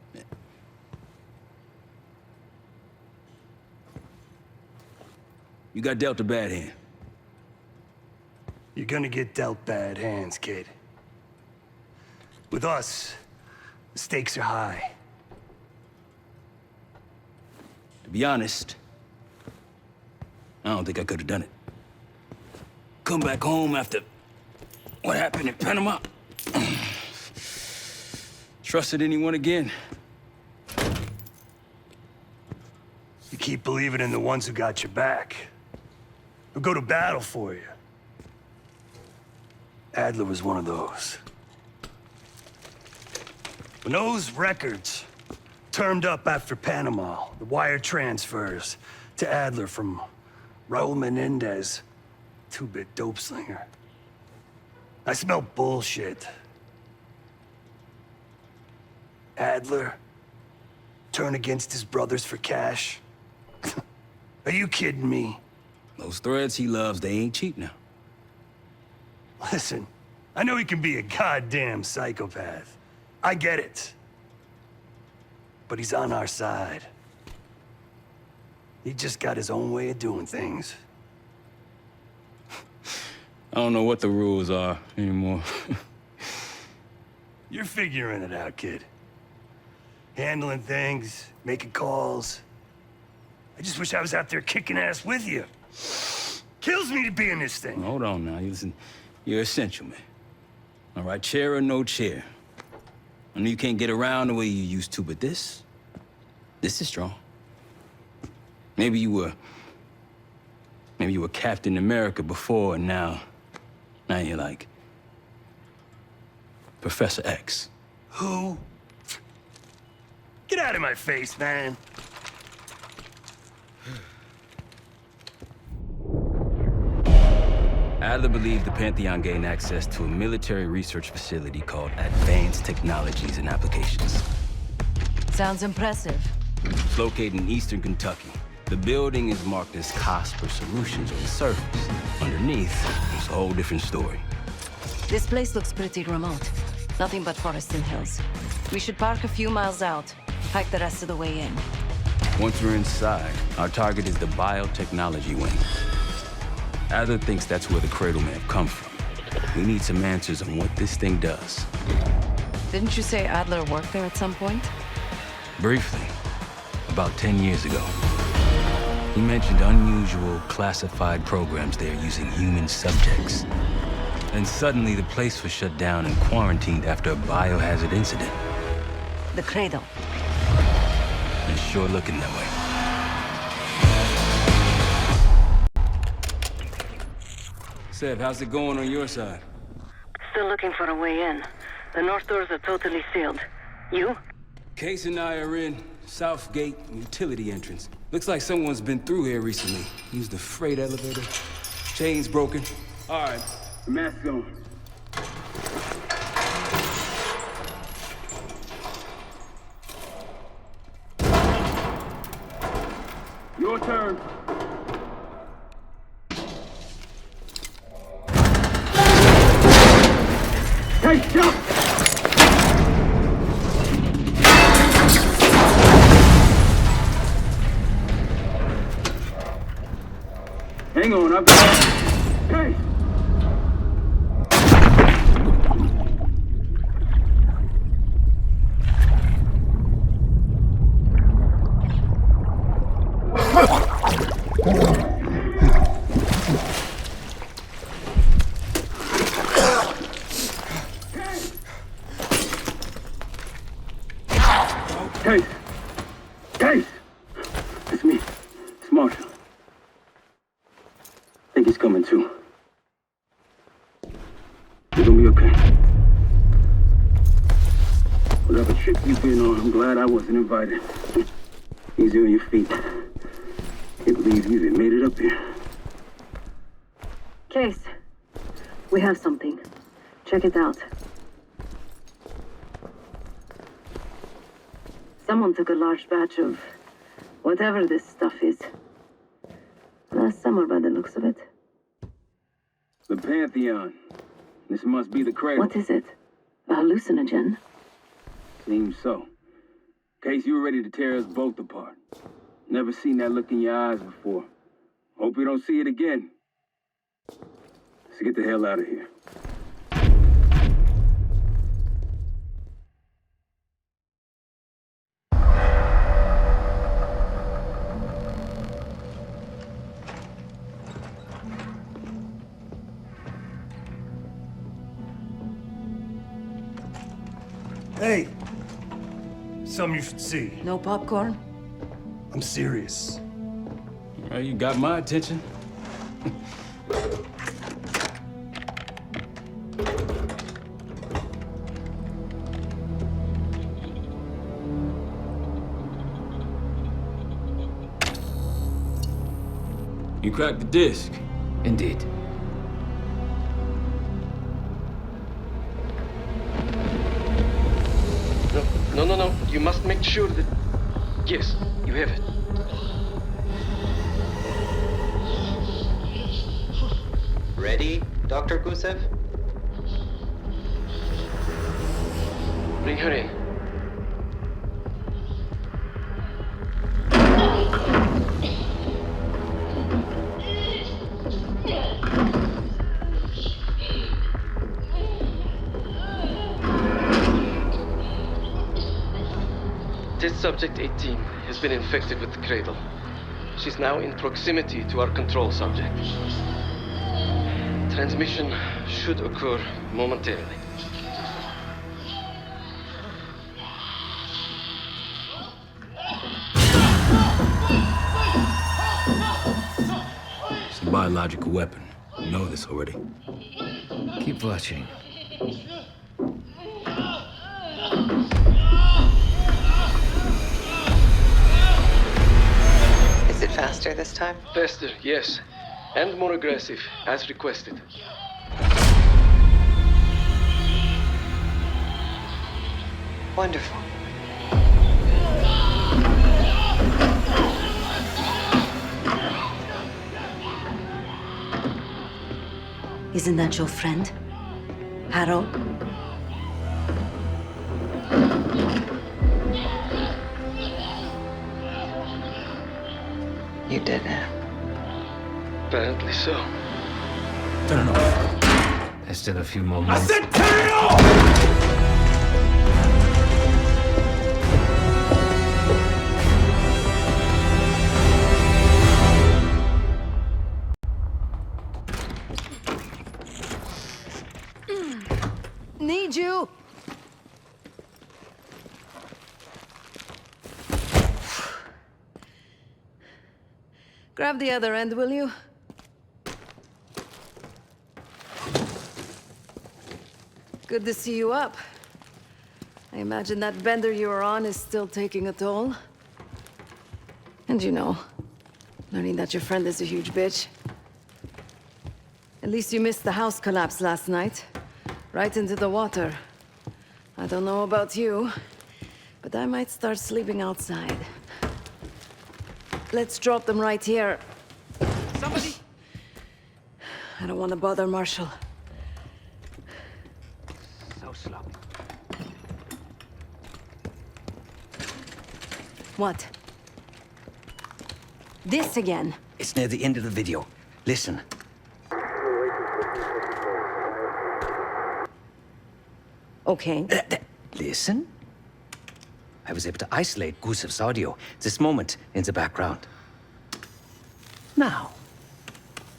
You got dealt a bad hand. You're gonna get dealt bad hands, kid. With us, the stakes are high. To be honest, I don't think I could have done it. Come back home after what happened in Panama. Trusted anyone again? You keep believing in the ones who got your back. Who go to battle for you. Adler was one of those. When those records turned up after Panama, the wire transfers to Adler from Raul Menendez, two-bit dope slinger. I smelled bullshit. Adler turn against his brothers for cash? Are you kidding me? Those threads he loves, they ain't cheap now. Listen, I know he can be a goddamn psychopath. I get it. But he's on our side. He just got his own way of doing things. I don't know what the rules are anymore. You're figuring it out, kid. Handling things, making calls. I just wish I was out there kicking ass with you. Kills me to be in this thing. Hold on now, listen. You're essential, man. All right, chair or no chair. I know you can't get around the way you used to, but this is strong. Maybe you were Captain America before, and now you're like Professor X. Who? Get out of my face, man. Adler believed the Pantheon gained access to a military research facility called Advanced Technologies and Applications. Sounds impressive. It's located in eastern Kentucky. The building is marked as Cosper Solutions on the surface. Underneath, it's a whole different story. This place looks pretty remote. Nothing but forests and hills. We should park a few miles out, hike the rest of the way in. Once we're inside, our target is the biotechnology wing. Adler thinks that's where the Cradle may have come from. We need some answers on what this thing does. Didn't you say Adler worked there at some point? Briefly, about 10 years ago. He mentioned unusual, classified programs there using human subjects. And suddenly the place was shut down and quarantined after a biohazard incident. The Cradle. It's sure looking that way. Gusev, how's it going on your side? Still looking for a way in. The north doors are totally sealed. You? Case and I are in South Gate utility entrance. Looks like someone's been through here recently. Used the freight elevator. Chain's broken. All right. Mask on. Your turn. Hey, jump! Hang on, I've got... Hey! Case! Case! It's me. It's Marshall. I think he's coming too. You're gonna be okay. Whatever trip you've been on, I'm glad I wasn't invited. Easy on your feet. Can't believe you even made it up here. Case, we have something. Check it out. Someone took a large batch of whatever this stuff is. Last summer, by the looks of it. The Pantheon. This must be the Cradle. What is it? A hallucinogen? Seems so. In case you were ready to tear us both apart. Never seen that look in your eyes before. Hope we don't see it again. Let's get the hell out of here. Hey! Something you should see. No popcorn? I'm serious. Well, you got my attention. You cracked the disc. Indeed. No. You must make sure that... Yes, you have it. Ready, Dr. Gusev? Bring her in. Test subject 18 has been infected with the Cradle. She's now in proximity to our control subject. Transmission should occur momentarily. It's a biological weapon. You know this already. Keep watching. Is it faster this time? Faster, yes. And more aggressive, as requested. Wonderful. Isn't that your friend? Harrow? You did it. Apparently so. Turn it off. There's still a few more minutes. I said turn it off! Need you! Grab the other end, will you? Good to see you up. I imagine that bender you were on is still taking a toll. And you know, learning that your friend is a huge bitch. At least you missed the house collapse last night. Right into the water. I don't know about you, but I might start sleeping outside. Let's drop them right here. Somebody! I don't want to bother Marshall. So sloppy. What? This again? It's near the end of the video. Listen. Okay. Listen. I was able to isolate Gusev's audio. This moment in the background. Now.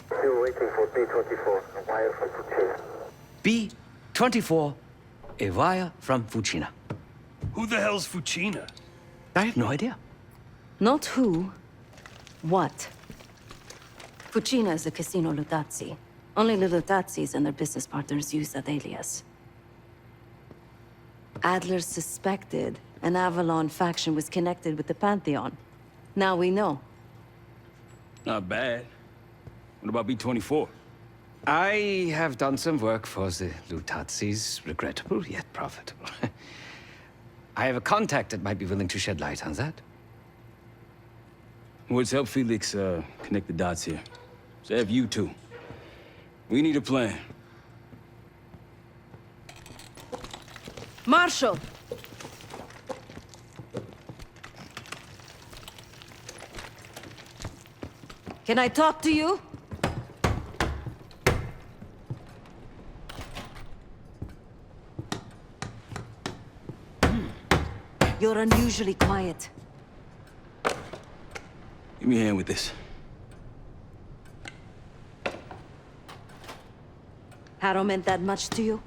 Still waiting for B-24, a wire from Fucina. B-24, a wire from Fucina. Who the hell's Fucina? I have no idea. Not who. What? Fucina is a casino Lutazzi. Only the Lutazzis and their business partners use that alias. Adler suspected an Avalon faction was connected with the Pantheon. Now we know. Not bad. What about B-24? I have done some work for the Lutazzis, regrettable yet profitable. I have a contact that might be willing to shed light on that. Let's help Felix connect the dots here. So have you two. We need a plan. Marshall! Can I talk to you? You're unusually quiet. Give me a hand with this. Harrow meant that much to you?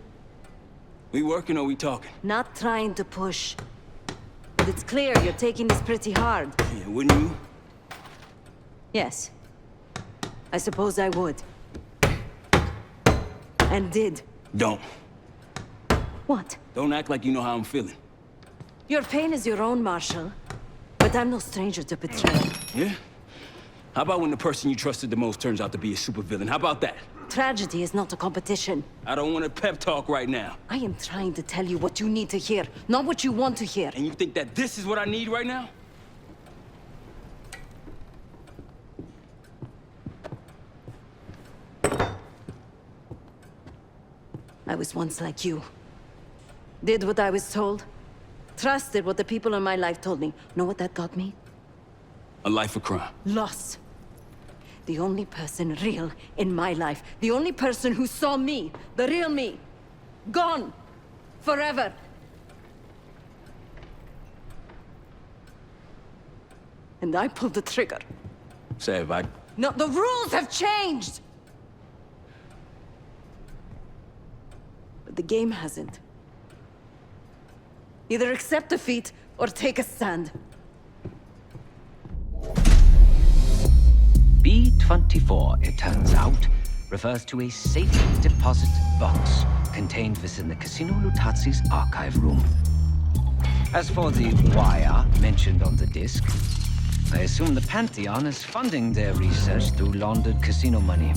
We working or we talking? Not trying to push. But it's clear you're taking this pretty hard. Yeah, wouldn't you? Yes. I suppose I would. And did. Don't. What? Don't act like you know how I'm feeling. Your pain is your own, Marshall. But I'm no stranger to betrayal. Yeah? How about when the person you trusted the most turns out to be a supervillain? How about that? Tragedy is not a competition. I don't want a pep talk right now. I am trying to tell you what you need to hear, not what you want to hear. And you think that this is what I need right now? I was once like you. Did what I was told. Trusted what the people in my life told me. Know what that got me? A life of crime. Loss. The only person real in my life. The only person who saw me. The real me. Gone. Forever. And I pulled the trigger. Sav, No, the rules have changed! But the game hasn't. Either accept defeat or take a stand. B-24, it turns out, refers to a safe deposit box contained within the Casino Lutazzi's archive room. As for the wire mentioned on the disc, I assume the Pantheon is funding their research through laundered casino money.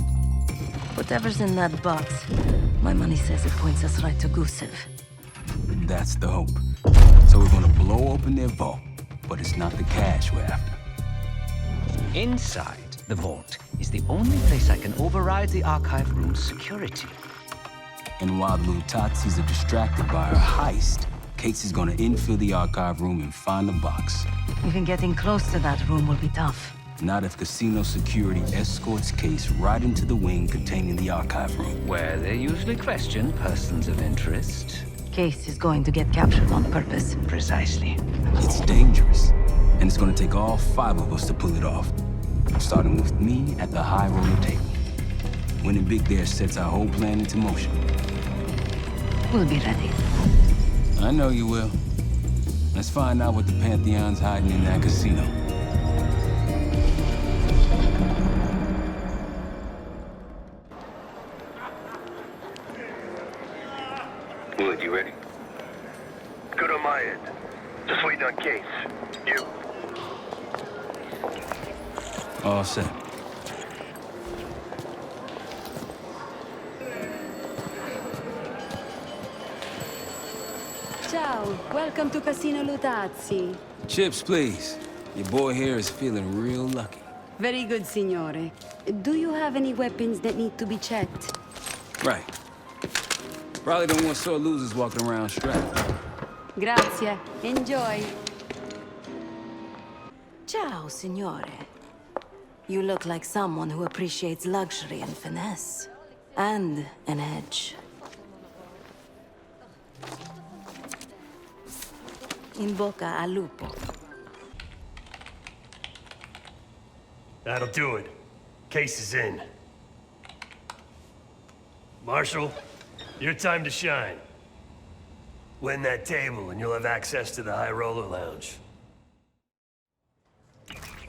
Whatever's in that box, my money says it points us right to Gusev. That's the hope. So we're gonna blow open their vault, but it's not the cash we're after. Inside the vault is the only place I can override the archive room's security. And while the Lutazis are distracted by our heist, Case is gonna infill the archive room and find the box. Even getting close to that room will be tough. Not if casino security escorts Case right into the wing containing the archive room. Where they usually question persons of interest. Case is going to get captured on purpose. Precisely. It's dangerous, and it's gonna take all 5 of us to pull it off. Starting with me at the high roller table. Winning big there sets our whole plan into motion. We'll be ready. I know you will. Let's find out what the Pantheon's hiding in that casino. Wood, you ready? Good on my end. Just waiting on Case. You? All set. Ciao, welcome to Casino Lutazzi. Chips, please. Your boy here is feeling real lucky. Very good, signore. Do you have any weapons that need to be checked? Right. Probably don't want sore losers walking around strapped. Grazie. Enjoy. Ciao, signore. You look like someone who appreciates luxury and finesse. And an edge. In bocca al lupo. That'll do it. Case is in. Marshal, your time to shine. Win that table and you'll have access to the High Roller Lounge.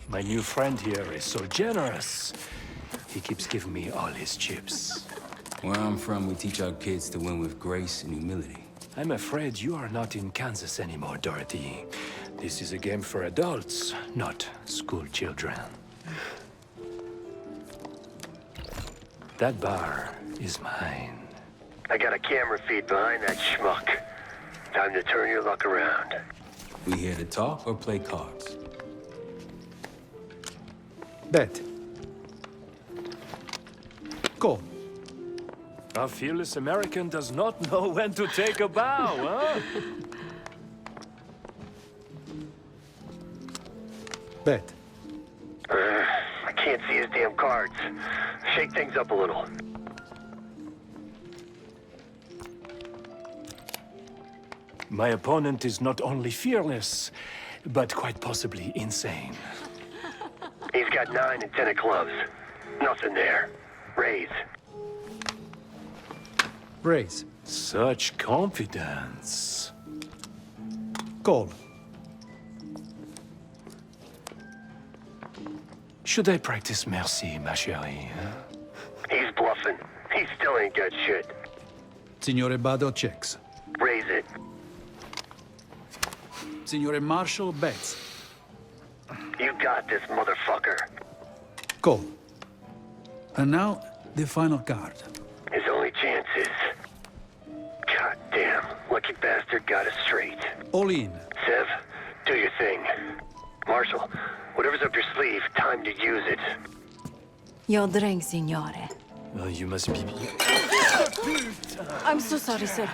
My new friend here is so generous. He keeps giving me all his chips. Where I'm from, we teach our kids to win with grace and humility. I'm afraid you are not in Kansas anymore, Dorothy. This is a game for adults, not school children. That bar is mine. I got a camera feed behind that schmuck. Time to turn your luck around. We here to talk or play cards? Bet. Go. A fearless American does not know when to take a bow, huh? Bet. I can't see his damn cards. Shake things up a little. My opponent is not only fearless, but quite possibly insane. He's got 9 and 10 of clubs. Nothing there. Raise. Raise. Such confidence. Call. Should I practice merci, ma chérie? Huh? He's bluffing. He still ain't got shit. Signore Bado checks. Raise it. Signore Marshall bets. You got this, motherfucker. Call. And now, the final card. His only chance is... God damn, lucky bastard got us straight. All in. Sev, do your thing. Marshall, whatever's up your sleeve, time to use it. Your drink, signore. Oh, you must be... I'm so sorry, sir.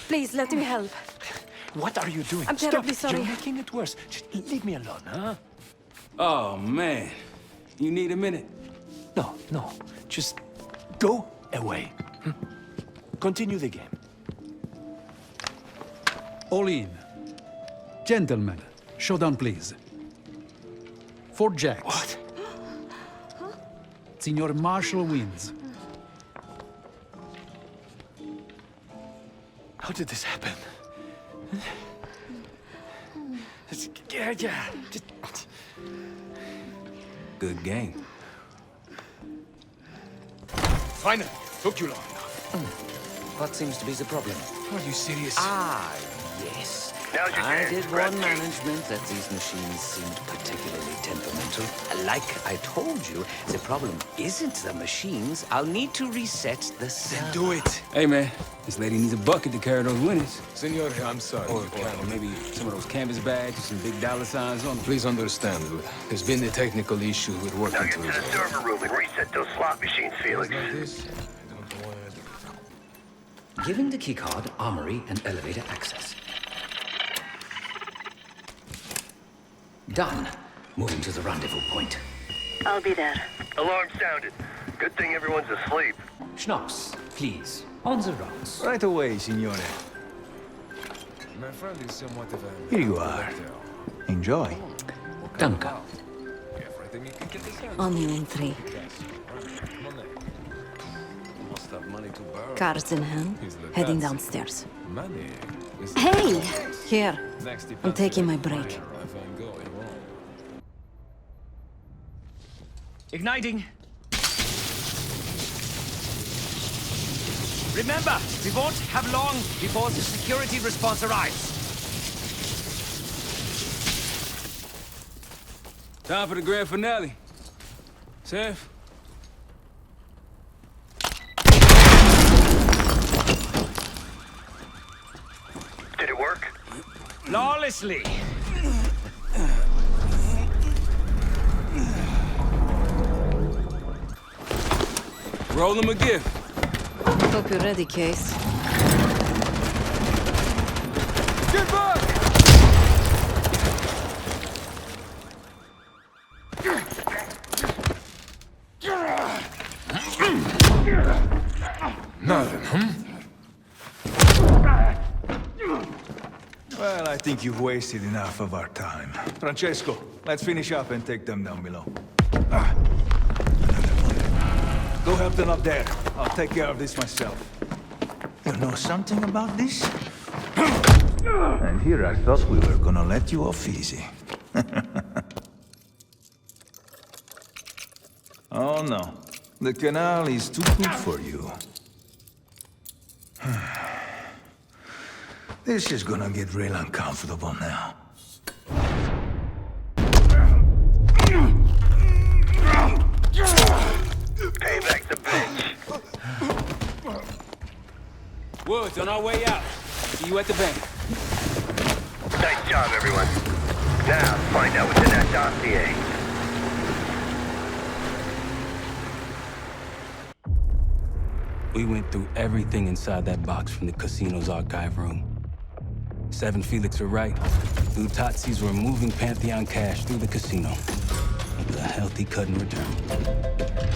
Please, let me help. What are you doing? I'm terribly Stop. sorry. You're making it worse. Just leave me alone, huh? Oh, man. You need a minute? No, no. Just go away. Continue the game. All in. Gentlemen, showdown, please. 4 jacks. What? Signor Marshall wins. How did this happen? Yeah. Good game. Finally, took you long. What seems to be the problem? Are you serious? Ah, yes. Now How's your I day? did warn management that these machines seemed particularly temperamental. Like I told you, the problem isn't the machines. I'll need to reset the server. Then do it. Hey, man, this lady needs a bucket to carry those winnings. Senor, I'm sorry. Or maybe some of those canvas bags with some big dollar signs on them. Please understand, there's been a technical issue with working Now get to to the resolve. server room and reset those slot machines, Felix. Giving the keycard, armory, and elevator access. Done. Moving to the rendezvous point. I'll be there. Alarm sounded. Good thing everyone's asleep. Schnapps, please. On the rocks. Right away, signore. My friend is somewhat of a... Here you are. Enjoy. Danke. On your entry. Cards in hand, heading downstairs. Hey! Here. I'm taking my break. Igniting. Remember, we won't have long before the security response arrives. Time for the grand finale. Safe? Did it work? Flawlessly. Roll him a gift. Hope you're ready, Case. Get back! Nothing, Well, I think you've wasted enough of our time. Francesco, let's finish up and take them down below. Go help them up there. I'll take care of this myself. You know something about this? And here I thought we were gonna let you off easy. Oh no. The canal is too good for you. This is gonna get real uncomfortable now. Payback's a bitch. Woods, on our way out. See you at the bank. Nice job, everyone. Now, find out what's in that dossier. We went through everything inside that box from the casino's archive room. 7 Felix were right. Utazis were moving Pantheon cash through the casino. With a healthy cut in return.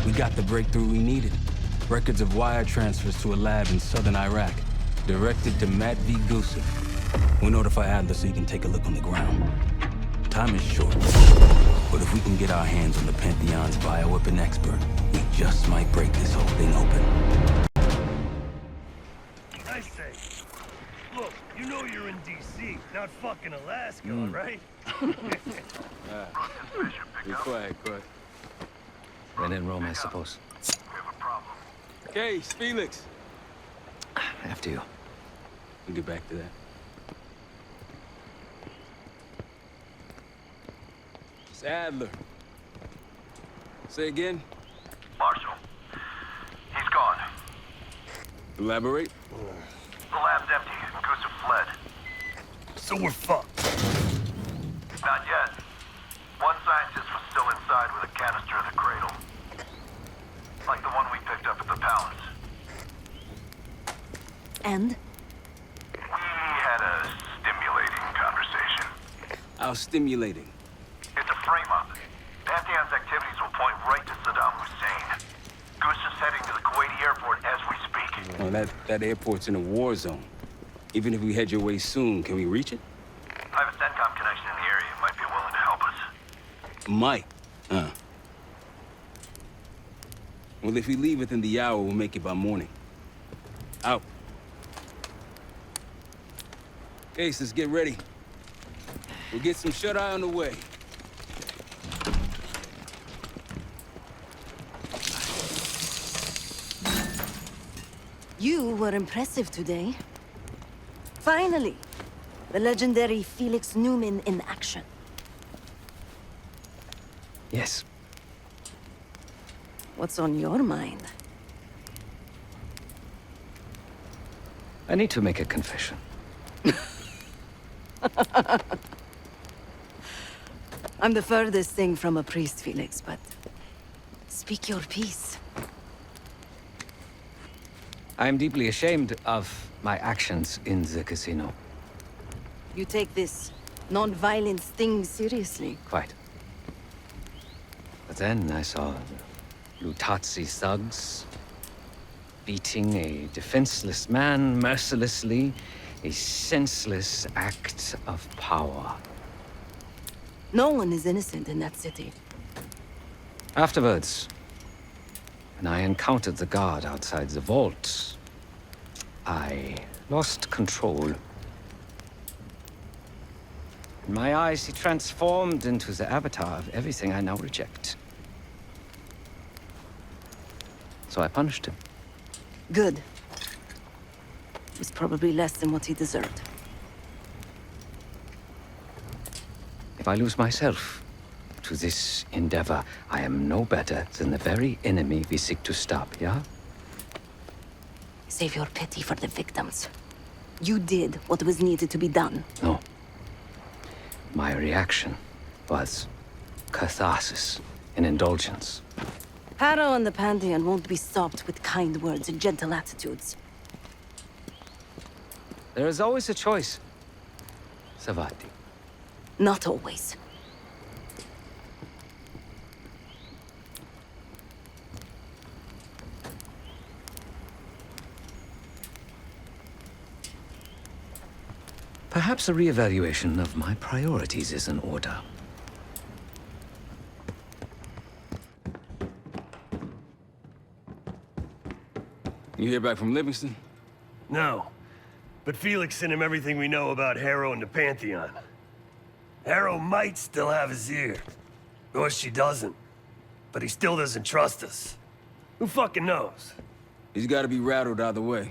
We got the breakthrough we needed. Records of wire transfers to a lab in southern Iraq. Directed to Matt V. Gusev. We'll notify Adler so he can take a look on the ground. Time is short. But if we can get our hands on the Pantheon's bioweapon expert, we just might break this whole thing open. I say, look, you know you're in D.C., not fucking Alaska, all right? Be quiet, quiet. When in Rome, I suppose. Case, Felix. After you. We'll get back to that. It's Adler. Say again? Marshal. He's gone. Elaborate? The lab's empty and Gusev fled. So we're fucked. Not yet. One scientist was still inside with a canister of the Cradle. Like the one we picked up at the palace. And? We had a stimulating conversation. How stimulating? It's a frame-up. Pantheon's activities will point right to Saddam Hussein. Gusev's heading to the Kuwaiti airport as we speak. Oh, that airport's in a war zone. Even if we head your way soon, can we reach it? I have a CENTCOM connection in the area. It might be willing to help us. Might. Well, if we leave within the hour, we'll make it by morning. Out. Ace, let's get ready. We'll get some shut-eye on the way. You were impressive today. Finally. The legendary Felix Newman in action. Yes. What's on your mind? I need to make a confession. I'm the furthest thing from a priest, Felix, but speak your piece. I am deeply ashamed of my actions in the casino. You take this non-violence thing seriously. Quite. But then I saw Lutazzi thugs beating a defenseless man mercilessly, a senseless act of power. No one is innocent in that city. Afterwards, when I encountered the guard outside the vault, I lost control. In my eyes, he transformed into the avatar of everything I now reject. So I punished him. Good. It was probably less than what he deserved. If I lose myself to this endeavor, I am no better than the very enemy we seek to stop, yeah? Save your pity for the victims. You did what was needed to be done. No. My reaction was catharsis and indulgence. Harrow and the Pantheon won't be stopped with kind words and gentle attitudes. There is always a choice, Savati. Not always. Perhaps a reevaluation of my priorities is in order. You hear back from Livingston? No. But Felix sent him everything we know about Harrow and the Pantheon. Harrow might still have his ear. Or she doesn't. But he still doesn't trust us. Who fucking knows? He's gotta be rattled either way.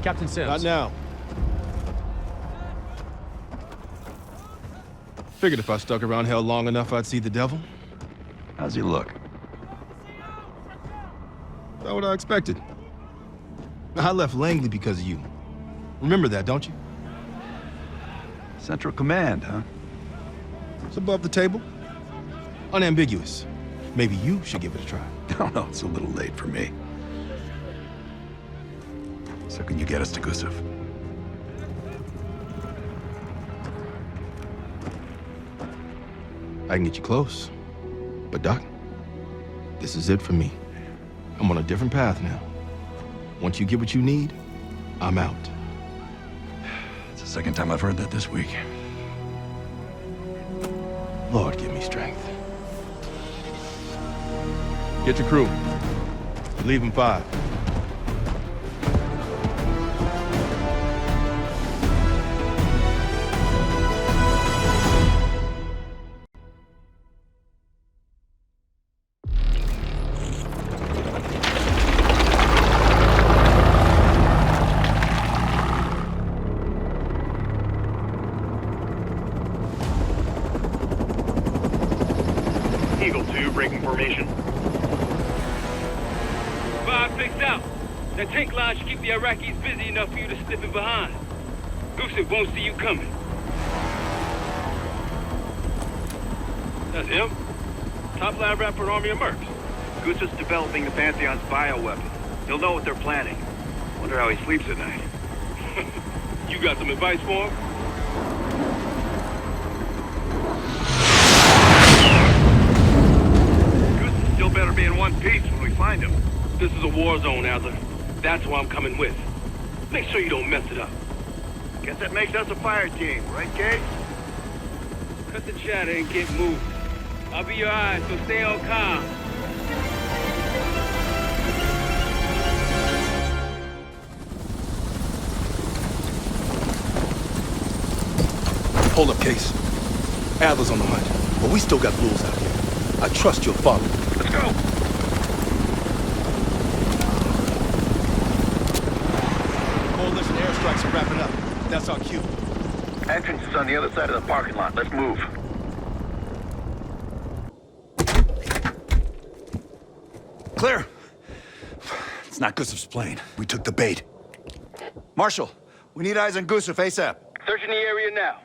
Captain Sims. Not now. Figured if I stuck around hell long enough, I'd see the devil. How's he look? About what I expected. I left Langley because of you. Remember that, don't you? Central Command, huh? It's above the table. Unambiguous. Maybe you should give it a try. No, no, it's a little late for me. So can you get us to Gusev? I can get you close. But Doc, this is it for me. I'm on a different path now. Once you get what you need, I'm out. It's the second time I've heard that this week. Lord, give me strength. Get your crew. Leave in 5. Eagle 2, breaking formation. 5-6 out. That tank line should keep the Iraqis busy enough for you to slip in behind. Gusev won't see you coming. That's him? Top lab rat for an army of mercs. Gusev's developing the Pantheon's bioweapon. He'll know what they're planning. Wonder how he sleeps at night. You got some advice for him? Gusev still better be in one piece when we find him. This is a war zone, Adler. That's why I'm coming with. Make sure you don't mess it up. Guess that makes us a fire team, right, Case? Cut the chatter and get moving. I'll be your eyes, so stay on calm. Hold up, Case. Adler's on the hunt, but we still got rules out here. I trust you'll follow. Let's go! Coalition airstrikes are wrapping up. That's our cue. Entrance is on the other side of the parking lot. Let's move. Clear. It's not Gusev's plane. We took the bait. Marshal, we need eyes on Gusev ASAP. Searching the area now.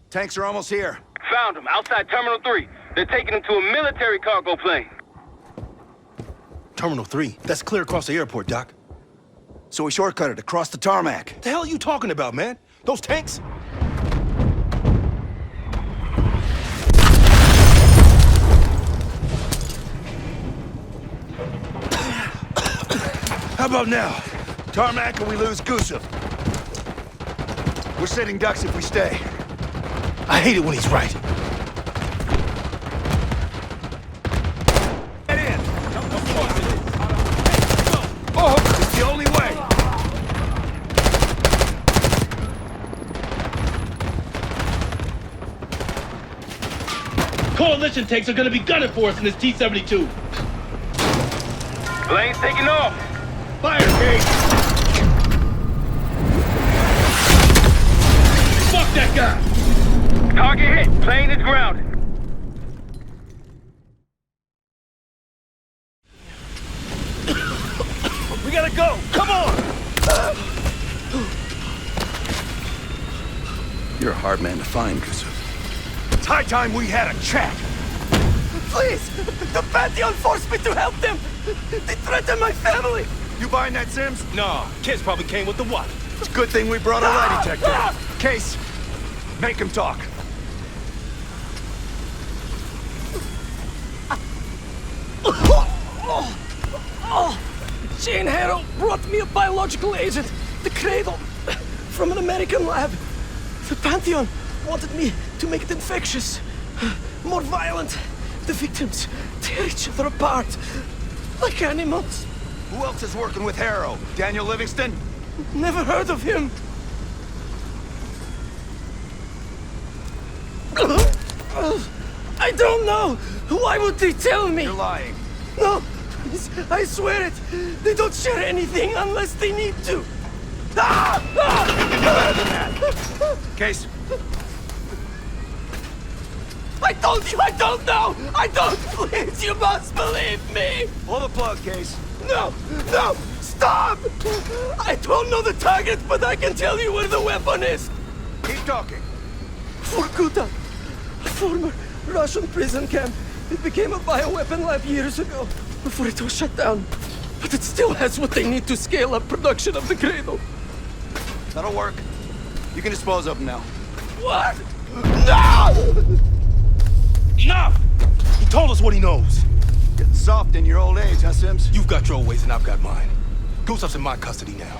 Tanks are almost here. Found him, outside Terminal 3. They're taking him to a military cargo plane. Terminal 3. That's clear across the airport, Doc. So we shortcut it across the tarmac. The hell are you talking about, man? Those tanks? How about now? Tarmac or we lose Gusev. We're sitting ducks if we stay. I hate it when he's right. Get in! Oh, it's the only way! Coalition tanks are gonna be gunning for us in this T-72. Plane's taking off. Fire, Cage! Fuck that guy! Target hit. Plane is grounded. We gotta go! Come on! You're a hard man to find, Gusev. It's high time we had a chat! Please! The Pantheon forced me to help them! They threatened my family! You buying that, Sims? Nah, kids probably came with the what? It's a good thing we brought a lie detector. Case, make him talk. Jane Harrow brought me a biological agent, the Cradle, from an American lab. The Pantheon wanted me to make it infectious, more violent. The victims tear each other apart, like animals. Who else is working with Harrow? Daniel Livingston? Never heard of him. I don't know. Why would they tell me? You're lying. No, I swear it. They don't share anything unless they need to. Better than that. Case. I told you I don't know. I don't. Please, you must believe me. Pull the plug, Case. No, no, stop! I don't know the target, but I can tell you where the weapon is. Keep talking. Vorkuta, a former Russian prison camp. It became a bioweapon lab years ago, before it was shut down. But it still has what they need to scale up production of the Cradle. That'll work. You can dispose of them now. What? No! Enough! He told us what he knows. Getting soft in your old age, huh, Sims? You've got your ways and I've got mine. Gusev's in my custody now.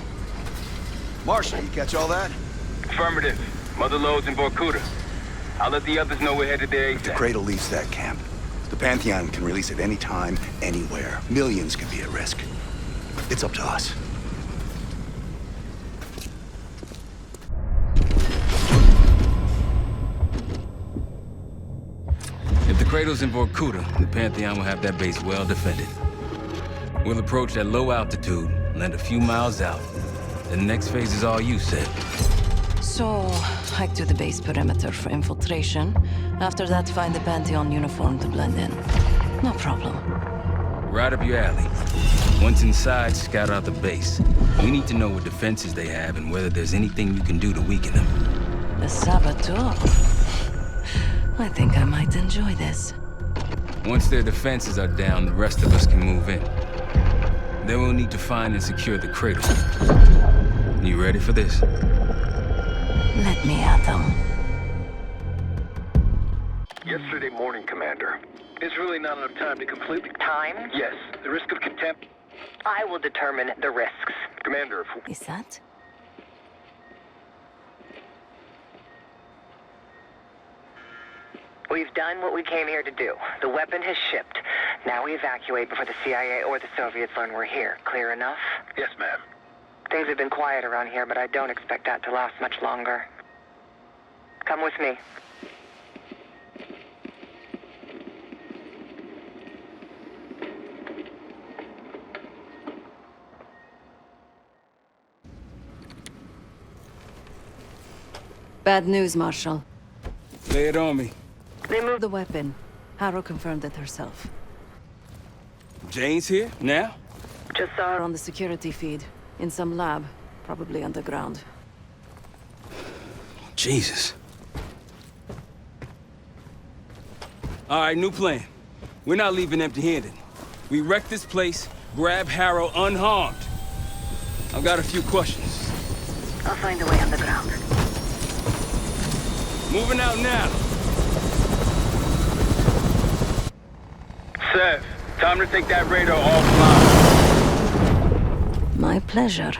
Marshal, you catch all that? Affirmative. Mother loads in Vorkuta. I'll let the others know we're headed there If the ASAP. Cradle leaves that camp, the Pantheon can release it any time, anywhere. Millions could be at risk. It's up to us. If the Cradle's in Vorkuta, the Pantheon will have that base well defended. We'll approach at low altitude, land a few miles out. The next phase is all you, Seb. So, hike to the base perimeter for infiltration. After that, find the Pantheon uniform to blend in. No problem. Right up your alley. Once inside, scout out the base. We need to know what defenses they have and whether there's anything you can do to weaken them. The saboteur. I think I might enjoy this. Once their defenses are down, the rest of us can move in. Then we'll need to find and secure the Cradle. You ready for this? Let me at them. Yesterday morning, Commander. There's really not enough time to completely... Time? Yes. The risk of contempt... I will determine the risks. Commander, Is that? We've done what we came here to do. The weapon has shipped. Now we evacuate before the CIA or the Soviets learn we're here. Clear enough? Yes, ma'am. Things have been quiet around here, but I don't expect that to last much longer. Come with me. Bad news, Marshal. Lay it on me. They moved the weapon. Harrow confirmed it herself. Jane's here? Now? Just saw her on the security feed. In some lab. Probably underground. Jesus. All right, new plan. We're not leaving empty-handed. We wreck this place, grab Harrow unharmed. I've got a few questions. I'll find a way underground. Moving out now. Sev, time to take that radar offline. My pleasure.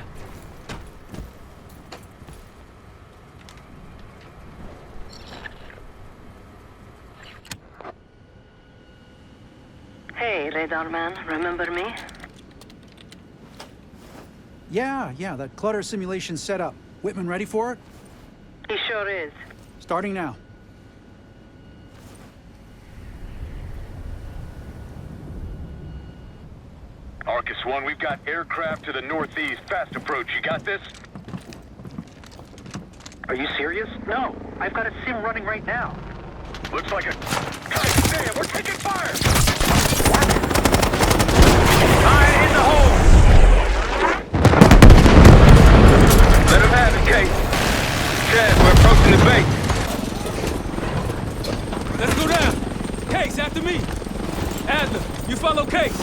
Hey, radar man, remember me? Yeah, that clutter simulation set up. Whitman ready for it? He sure is. Starting now. Arcus 1, we've got aircraft to the northeast. Fast approach. You got this? Are you serious? No, I've got a sim running right now. Looks like a... God damn, we're taking fire! Fire in the hole! Let him have it, Case. Chad, we're approaching the base. Let's go down. Case, after me. Adler, you follow Case.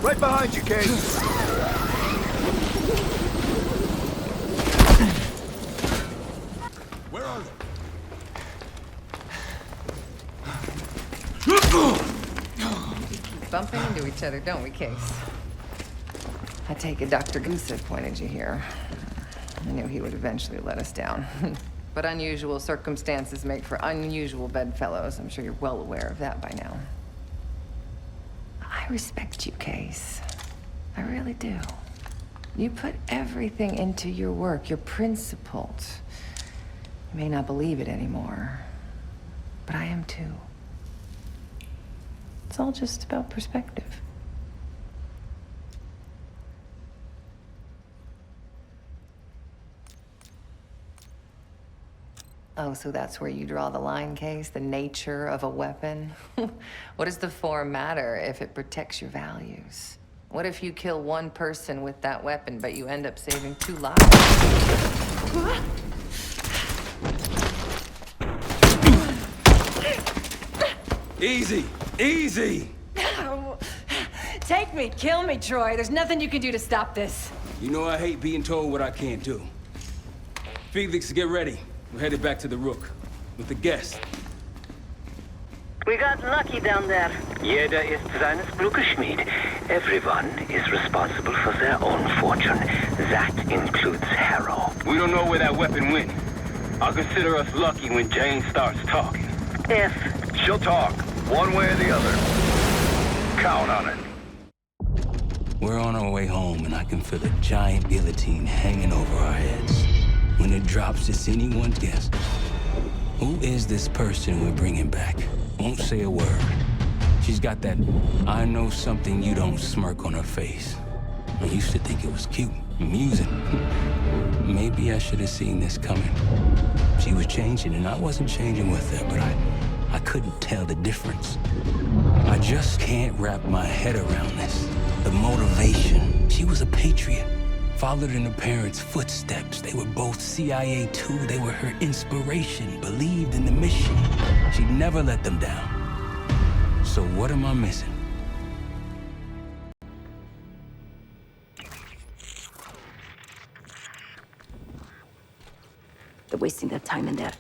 Right behind you, Case. Where are they? Bumping into each other, don't we, Case? I take it Dr. Gusev pointed you here. I knew he would eventually let us down. But unusual circumstances make for unusual bedfellows. I'm sure you're well aware of that by now. I respect you, Case. I really do. You put everything into your work. You're principled. You may not believe it anymore, but I am too. It's all just about perspective. Oh, so that's where you draw the line, Case? The nature of a weapon? What does the form matter if it protects your values? What if you kill one person with that weapon, but you end up saving 2 lives? Easy, easy! Take me, kill me, Troy. There's nothing you can do to stop this. You know I hate being told what I can't do. Felix, get ready. We're headed back to the Rook with the guest. We got lucky down there. Jeder ist seines Glückes Schmied. Everyone is responsible for their own fortune. That includes Harrow. We don't know where that weapon went. I'll consider us lucky when Jane starts talking. If she'll talk, one way or the other. Count on it. We're on our way home, and I can feel a giant guillotine hanging over our heads. When it drops, it's anyone's guess. Who is this person we're bringing back? Won't say a word. She's got that I know something you don't smirk on her face. I used to think it was cute, amusing. Maybe I should have seen this coming. She was changing, and I wasn't changing with her, but I couldn't tell the difference. I just can't wrap my head around this. The motivation. She was a patriot. Followed in her parents' footsteps. They were both CIA too. They were her inspiration, believed in the mission. She'd never let them down. So what am I missing? They're wasting their time in there.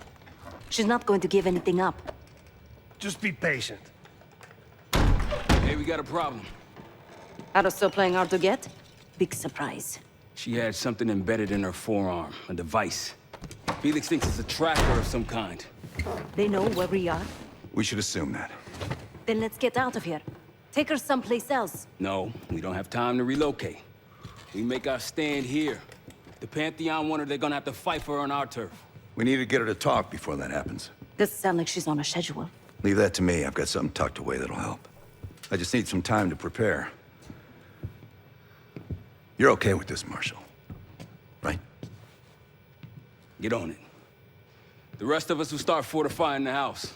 She's not going to give anything up. Just be patient. Hey, we got a problem. Arrow still playing hard to get? Big surprise. She had something embedded in her forearm, a device. Felix thinks it's a tracker of some kind. They know where we are? We should assume that. Then let's get out of here. Take her someplace else. No, we don't have time to relocate. We make our stand here. The Pantheon want her, they're gonna have to fight for her on our turf. We need to get her to talk before that happens. Does sound like she's on a schedule. Leave that to me. I've got something tucked away that'll help. I just need some time to prepare. You're okay with this, Marshal, right? Get on it. The rest of us will start fortifying the house.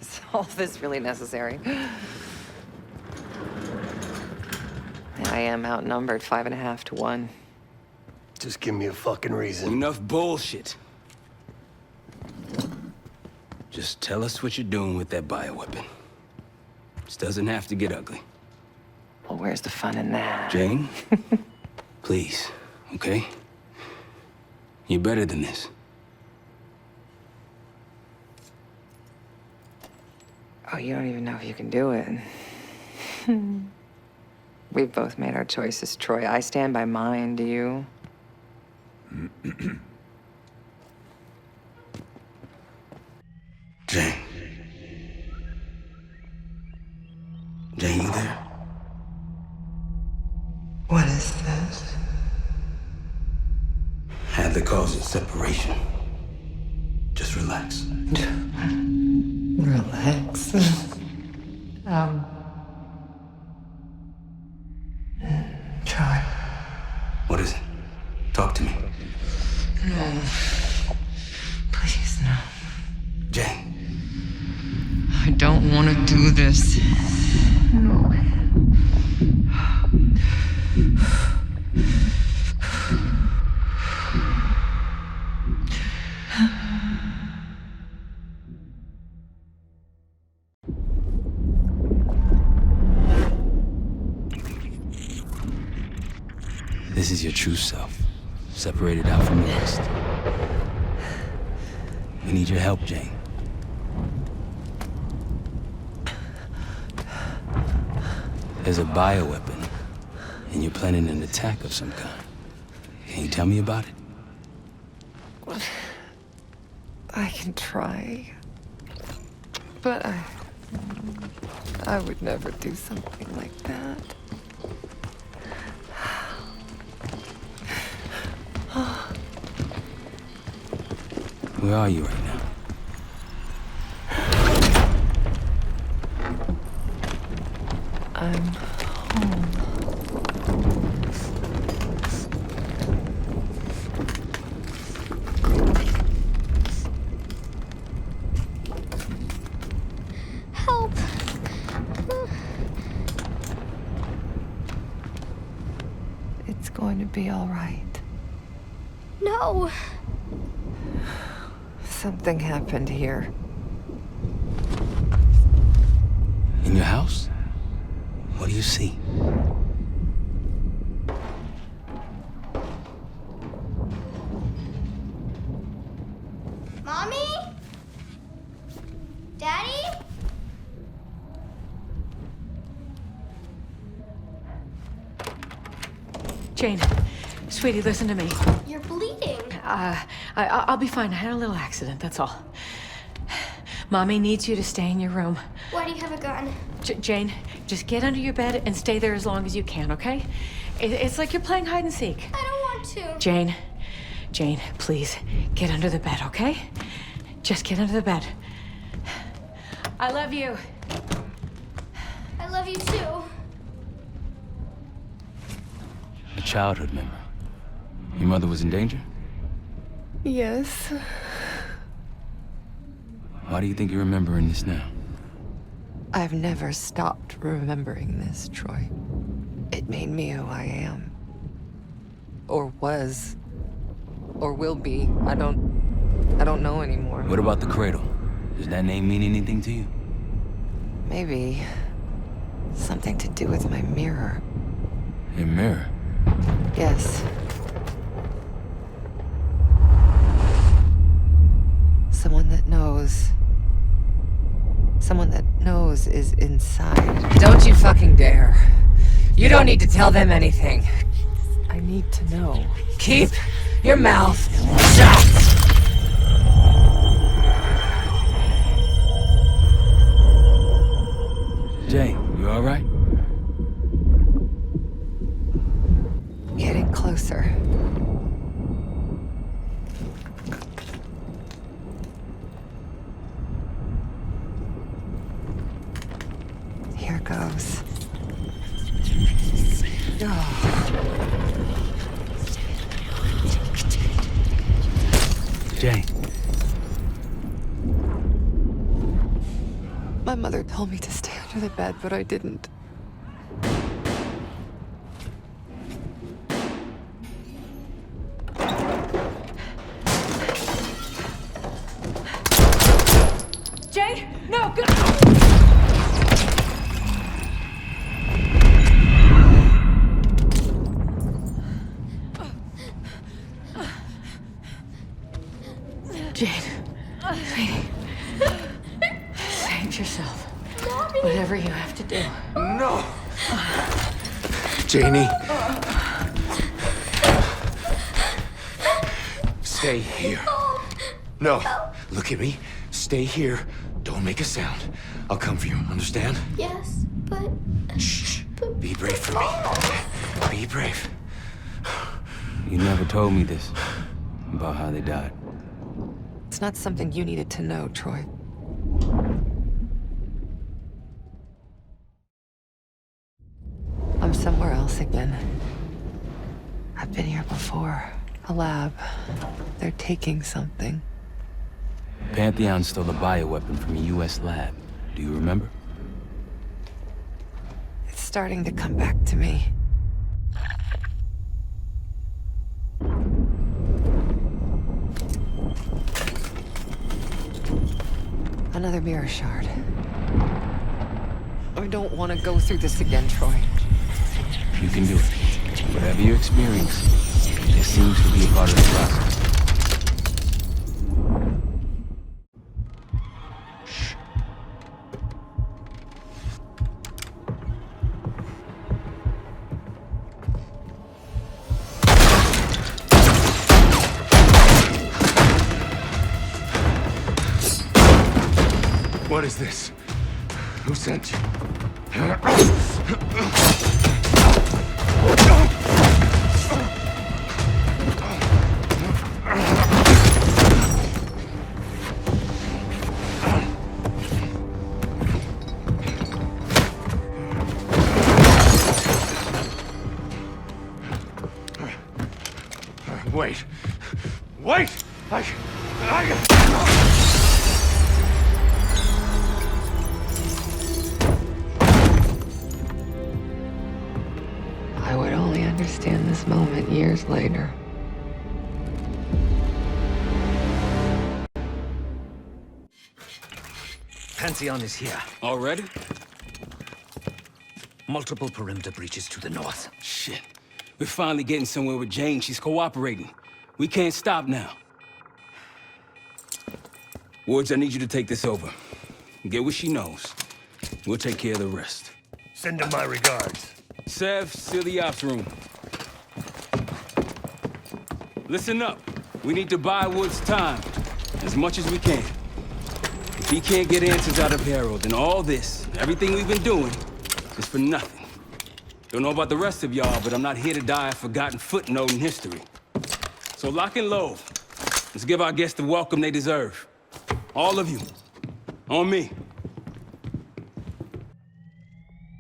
Is all this really necessary? I am outnumbered 5.5 to 1. Just give me a fucking reason. Enough bullshit. Just tell us what you're doing with that bioweapon. This doesn't have to get ugly. Well, where's the fun in that? Jane, please, okay? You're better than this. Oh, you don't even know if you can do it. We've both made our choices, Troy. I stand by mine, do you? Jane. Jane, you there? What is this? Adler calls it separation. Just relax. Relax. Try. What is it? Talk to me. No. Please, no. Jane. I don't want to do this. No. This is your true self, separated out from the rest. We need your help, Jane. There's a bioweapon, and you're planning an attack of some kind. Can you tell me about it? I can try. But I would never do something like that. Where are you right now? I'm home. Help! It's going to be all right. No! Something happened here. In your house? What do you see? Mommy? Daddy? Jane, sweetie, listen to me. You're bleeding. I'll be fine. I had a little accident, that's all. Mommy needs you to stay in your room. Why do you have a gun? Jane, just get under your bed and stay there as long as you can, okay? It's like you're playing hide and seek. I don't want to. Jane, please, get under the bed, okay? Just get under the bed. I love you. I love you too. A childhood memory. Your mother was in danger? Yes. Why do you think you're remembering this now? I've never stopped remembering this, Troy. It made me who I am. Or was. Or will be. I don't know anymore. What about the Cradle? Does that name mean anything to you? Maybe. Something to do with my mirror. Your mirror? Yes. Someone that knows. Someone that knows is inside. Don't you fucking dare. You don't need to tell them anything. I need to know. Keep your mouth shut! Jay, you all right? Getting closer. Here goes. Jay. My mother told me to stay under the bed, but I didn't. Jay, no, go! Jane, sweetie, save yourself. Whatever you have to do. No! Janie. Stay here. No, look at me. Stay here. Don't make a sound. I'll come for you, understand? Yes, but... Shh. Be brave for me. Be brave. You never told me this, about how they died. It's not something you needed to know, Troy. I'm somewhere else again. I've been here before. A lab. They're taking something. Pantheon stole a bioweapon from a U.S. lab. Do you remember? It's starting to come back to me. Another mirror shard. I don't want to go through this again, Troy. You can do it. Whatever you experience, it seems to be a part of the process. What is this? Who sent you? Wait. Wait! I would only understand this moment years later. Pantheon is here. Already? Multiple perimeter breaches to the north. Shit. We're finally getting somewhere with Jane. She's cooperating. We can't stop now. Woods, I need you to take this over. Get what she knows. We'll take care of the rest. Send him my regards. Sev, seal the ops room. Listen up. We need to buy Woods time. As much as we can. If he can't get answers out of Harrow, then all this, everything we've been doing, is for nothing. Don't know about the rest of y'all, but I'm not here to die a forgotten footnote in history. So lock and load. Let's give our guests the welcome they deserve. All of you. On me.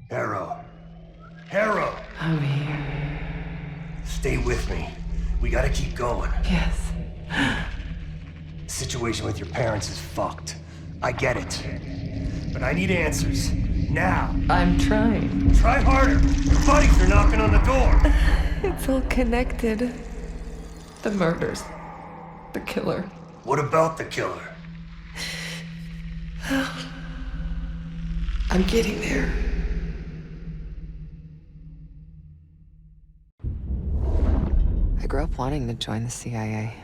Harrow. Harrow! I'm here. Stay with me. We gotta keep going. Yes. The situation with your parents is fucked. I get it. But I need answers. Now. I'm trying. Try harder. Your buddies are knocking on the door. It's all connected. The murders. The killer. What about the killer? I'm getting there. I grew up wanting to join the CIA.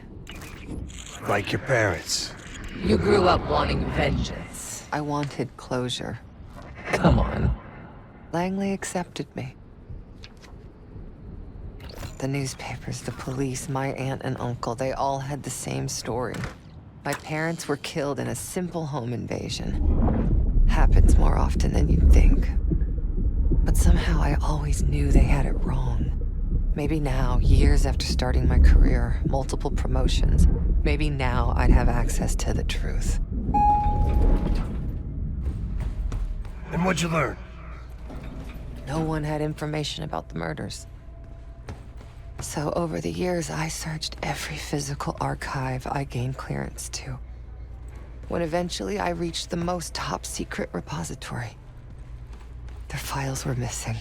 Like your parents. You grew up wanting vengeance. I wanted closure. Come on. Langley accepted me. The newspapers, the police, my aunt and uncle, they all had the same story. My parents were killed in a simple home invasion. Happens more often than you'd think. But somehow I always knew they had it wrong. Maybe now, years after starting my career, multiple promotions, maybe now I'd have access to the truth. And what'd you learn? No one had information about the murders. So over the years, I searched every physical archive I gained clearance to. When eventually I reached the most top-secret repository, their files were missing.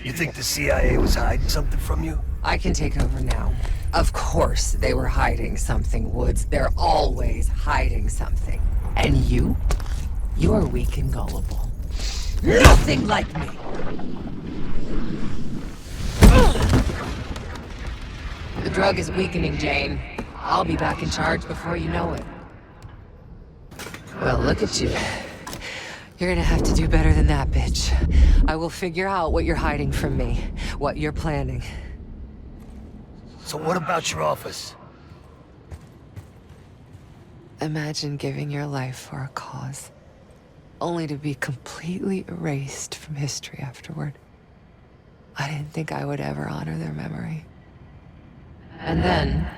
You think the CIA was hiding something from you? I can take over now. Of course they were hiding something, Woods. They're always hiding something. And you? You are weak and gullible. Nothing like me! The drug is weakening, Jane. I'll be back in charge before you know it. Well, look at you. You're gonna have to do better than that, bitch. I will figure out what you're hiding from me, what you're planning. So what about your office? Imagine giving your life for a cause, only to be completely erased from history afterward. I didn't think I would ever honor their memory. And then,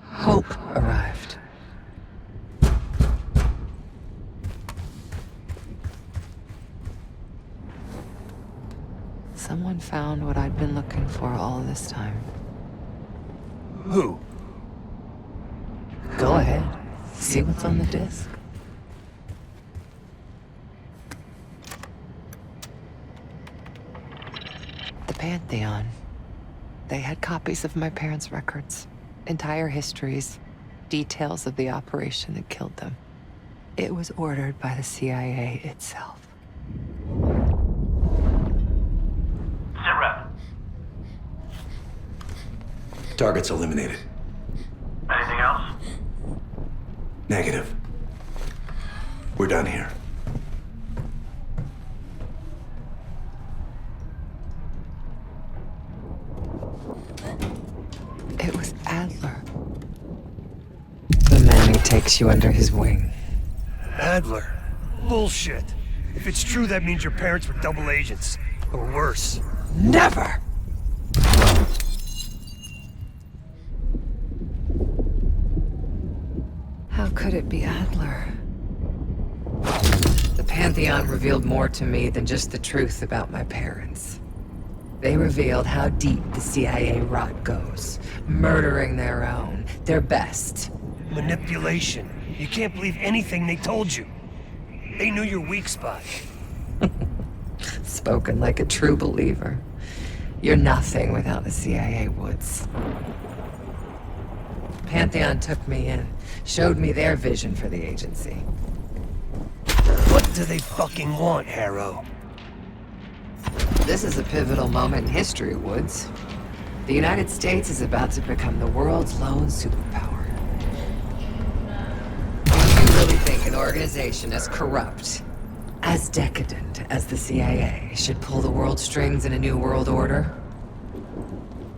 hope arrived. Someone found what I'd been looking for all this time. Who? Go ahead. See what's on the disc. The Pantheon. They had copies of my parents' records, entire histories, details of the operation that killed them. It was ordered by the CIA itself. Target's eliminated. Anything else? Negative. We're done here. It was Adler. The man who takes you under his wing. Adler? Bullshit. If it's true, that means your parents were double agents. Or worse. Never! How could it be Adler? The Pantheon revealed more to me than just the truth about my parents. They revealed how deep the CIA rot goes, murdering their own, their best. Manipulation. You can't believe anything they told you. They knew your weak spot. Spoken like a true believer. You're nothing without the CIA, Woods. Pantheon took me in, showed me their vision for the agency. What do they fucking want, Harrow? This is a pivotal moment in history, Woods. The United States is about to become the world's lone superpower. Do you really think an organization as corrupt, as decadent as the CIA should pull the world strings in a new world order?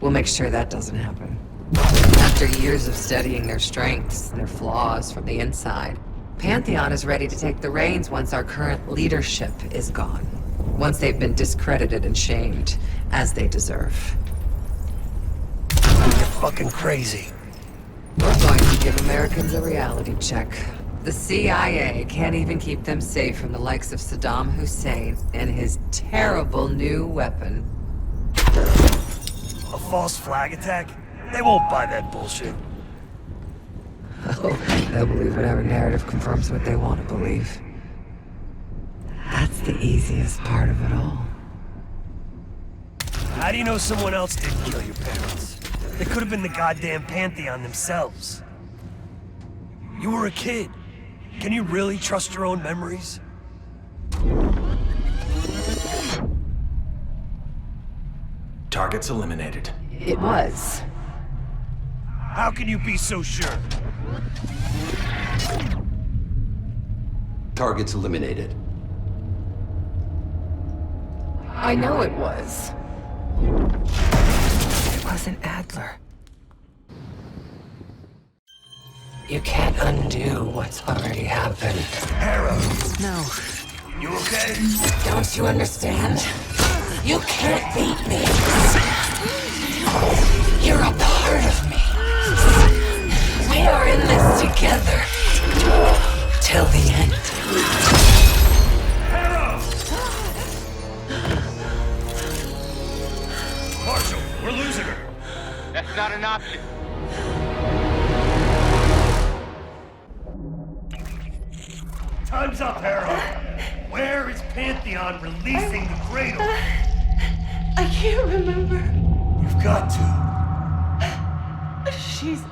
We'll make sure that doesn't happen. After years of studying their strengths and their flaws from the inside, Pantheon is ready to take the reins once our current leadership is gone. Once they've been discredited and shamed, as they deserve. You're fucking crazy. We're going to give Americans a reality check. The CIA can't even keep them safe from the likes of Saddam Hussein and his terrible new weapon. A false flag attack? They won't buy that bullshit. Oh, they'll believe whatever narrative confirms what they want to believe. That's the easiest part of it all. How do you know someone else didn't kill your parents? They could have been the goddamn Pantheon themselves. You were a kid. Can you really trust your own memories? Targets eliminated. It was. How can you be so sure? Targets eliminated. I know it was. It wasn't Adler. You can't undo what's already happened. Harrow! No. You okay? Don't you understand? You can't beat me. You're a part of me. We are in this together. Till the end. Harrow! Marshal, we're losing her. That's not an option. Time's up, Harrow. Where is Pantheon releasing the Cradle? I can't remember. You've got to. She's...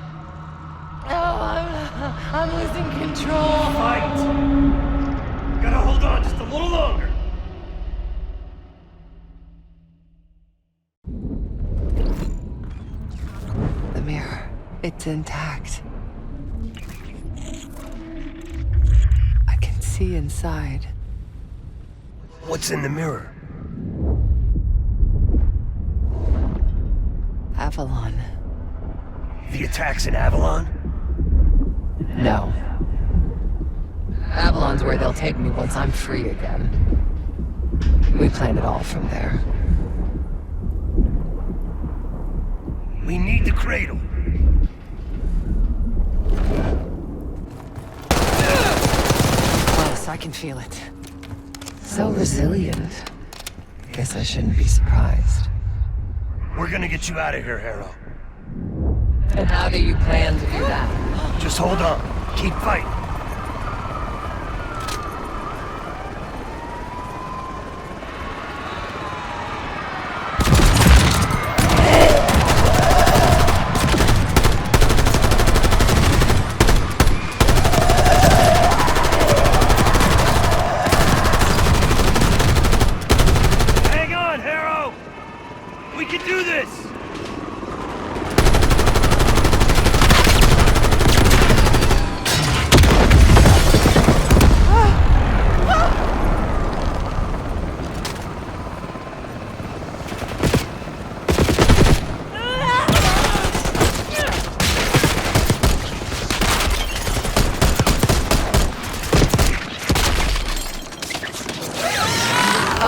Oh, I'm losing control. Fight! Gotta hold on just a little longer. The mirror. It's intact. I can see inside. What's in the mirror? Avalon. The attacks in Avalon? No. Avalon's where they'll take me once I'm free again. We planned it all from there. We need the Cradle. Close, I can feel it. So resilient. Guess I shouldn't be surprised. We're gonna get you out of here, Harrow. And how do you plan to do that? Just hold on. Keep fighting. Hang on, Harrow! We can do this!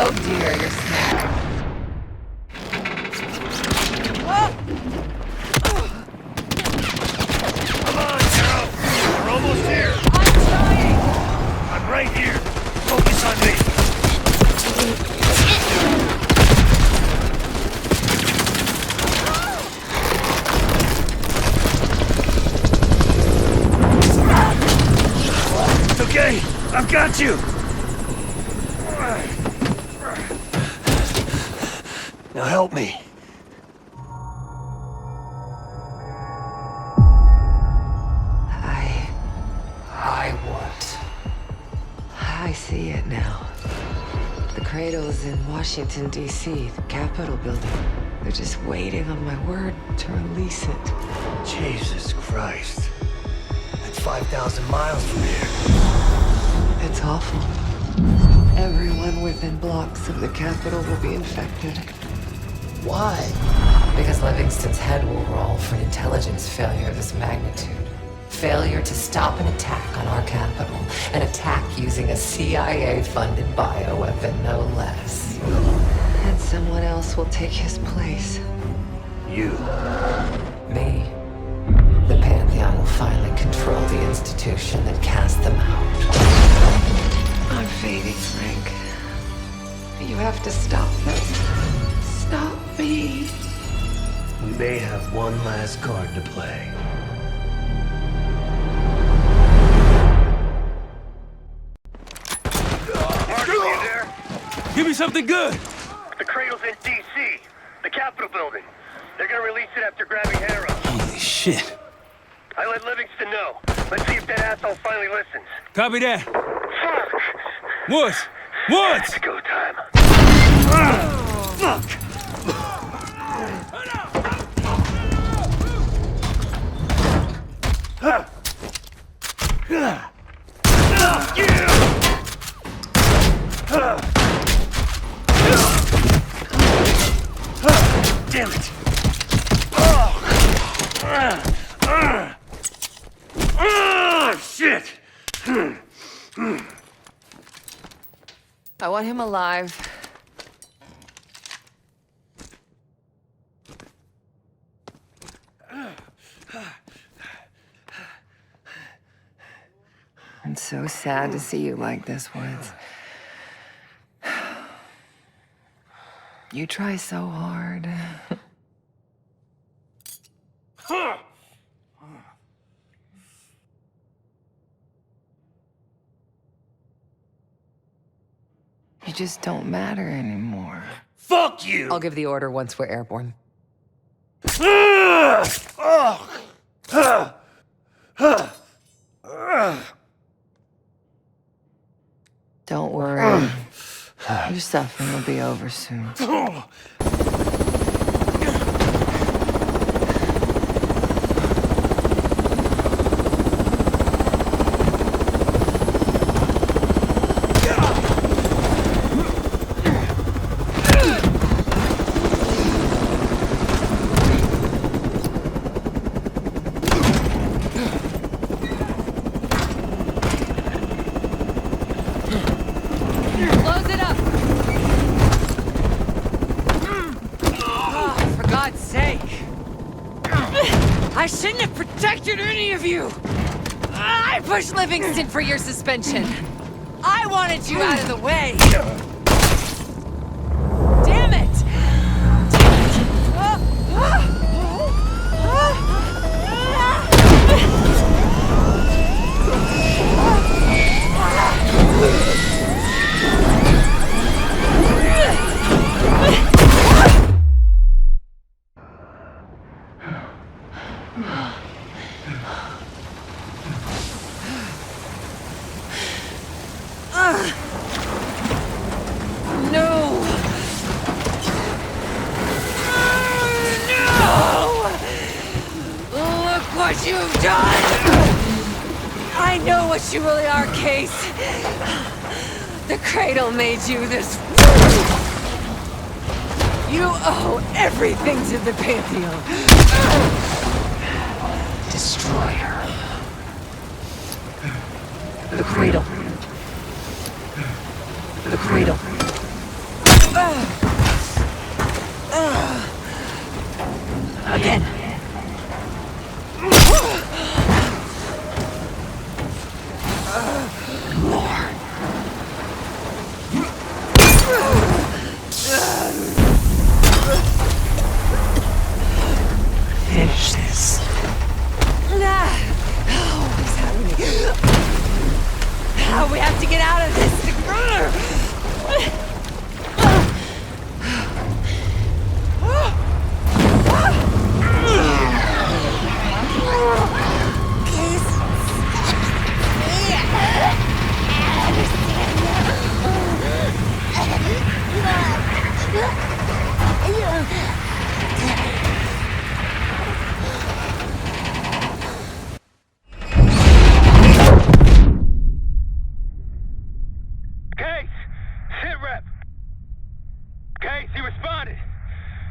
Oh dear, you're snapping. Come on, Harrow! We're almost here! I'm trying. I'm right here! Focus on me! It's okay! I've got you! Now help me. I see it now. The Cradle's in Washington, D.C., the Capitol building. They're just waiting on my word to release it. Jesus Christ. That's 5,000 miles from here. It's awful. Everyone within blocks of the Capitol will be infected. Why? Because Livingston's head will roll for an intelligence failure of this magnitude. Failure to stop an attack on our capital. An attack using a CIA-funded bioweapon, no less. And someone else will take his place. You. Me. The Pantheon will finally control the institution that cast them out. I'm fading, Frank. You have to stop them. Stop me. we may have one last card to play. Marshal, you there? Give me something good! The Cradle's in D.C., the Capitol building. They're gonna release it after grabbing Harrow. Holy shit. I let Livingston know. Let's see if that asshole finally listens. Copy that. Fuck! What? What? It's go time. Fuck! Damn it! Shit! I want him alive. I'm so sad to see you like this, Woods. You try so hard. You just don't matter anymore. Fuck you! I'll give the order once we're airborne. Don't worry. Your suffering will be over soon. Close it up! Oh, for God's sake! I shouldn't have protected any of you! I pushed Livingston for your suspension! I wanted you out of the way! Damn it! What you've done! I know what you really are, Case. The Cradle made you this. You owe everything to the Pantheon. Destroy her. The Cradle. The Cradle. Again. More. Finish this. What's happening? We have to get out of this.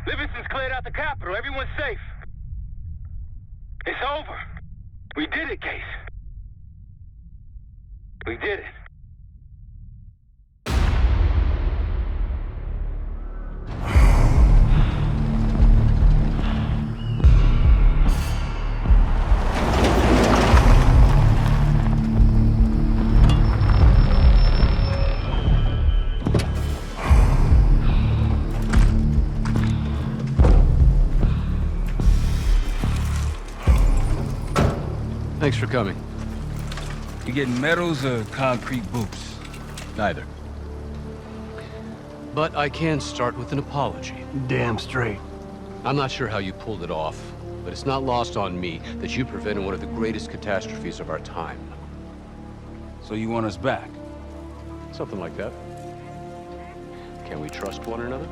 Livingston's cleared out the Capitol. Everyone's safe. It's over. We did it, Case. We did it. Thanks for coming. You getting medals or concrete boots? Neither. But I can start with an apology. Damn straight. I'm not sure how you pulled it off, but it's not lost on me that you prevented one of the greatest catastrophes of our time. So you want us back? Something like that. Can we trust one another?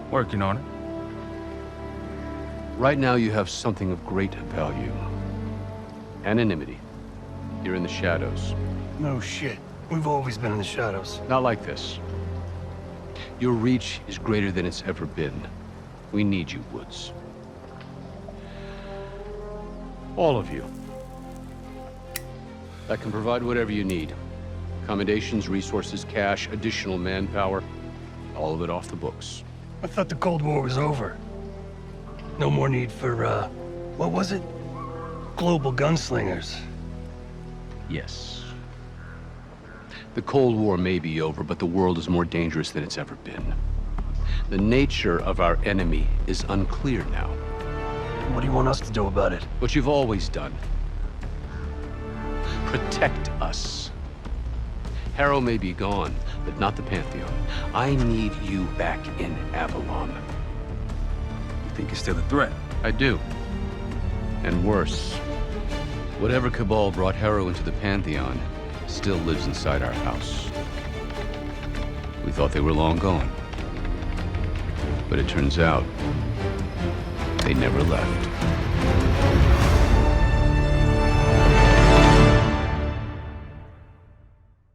Working on it. Right now you have something of great value. Anonymity. You're in the shadows. No shit. We've always been in the shadows. Not like this. Your reach is greater than it's ever been. We need you, Woods. All of you. I can provide whatever you need. Accommodations, resources, cash, additional manpower. All of it off the books. I thought the Cold War was over. No more need for, what was it? Global gunslingers. Yes. The Cold War may be over, but the world is more dangerous than it's ever been. The nature of our enemy is unclear now. What do you want us to do about it? What you've always done. Protect us. Harrow may be gone, but not the Pantheon. I need you back in Avalon. You think you're still a threat? I do. And worse. Whatever cabal brought Harrow into the Pantheon still lives inside our house. We thought they were long gone. But it turns out, they never left.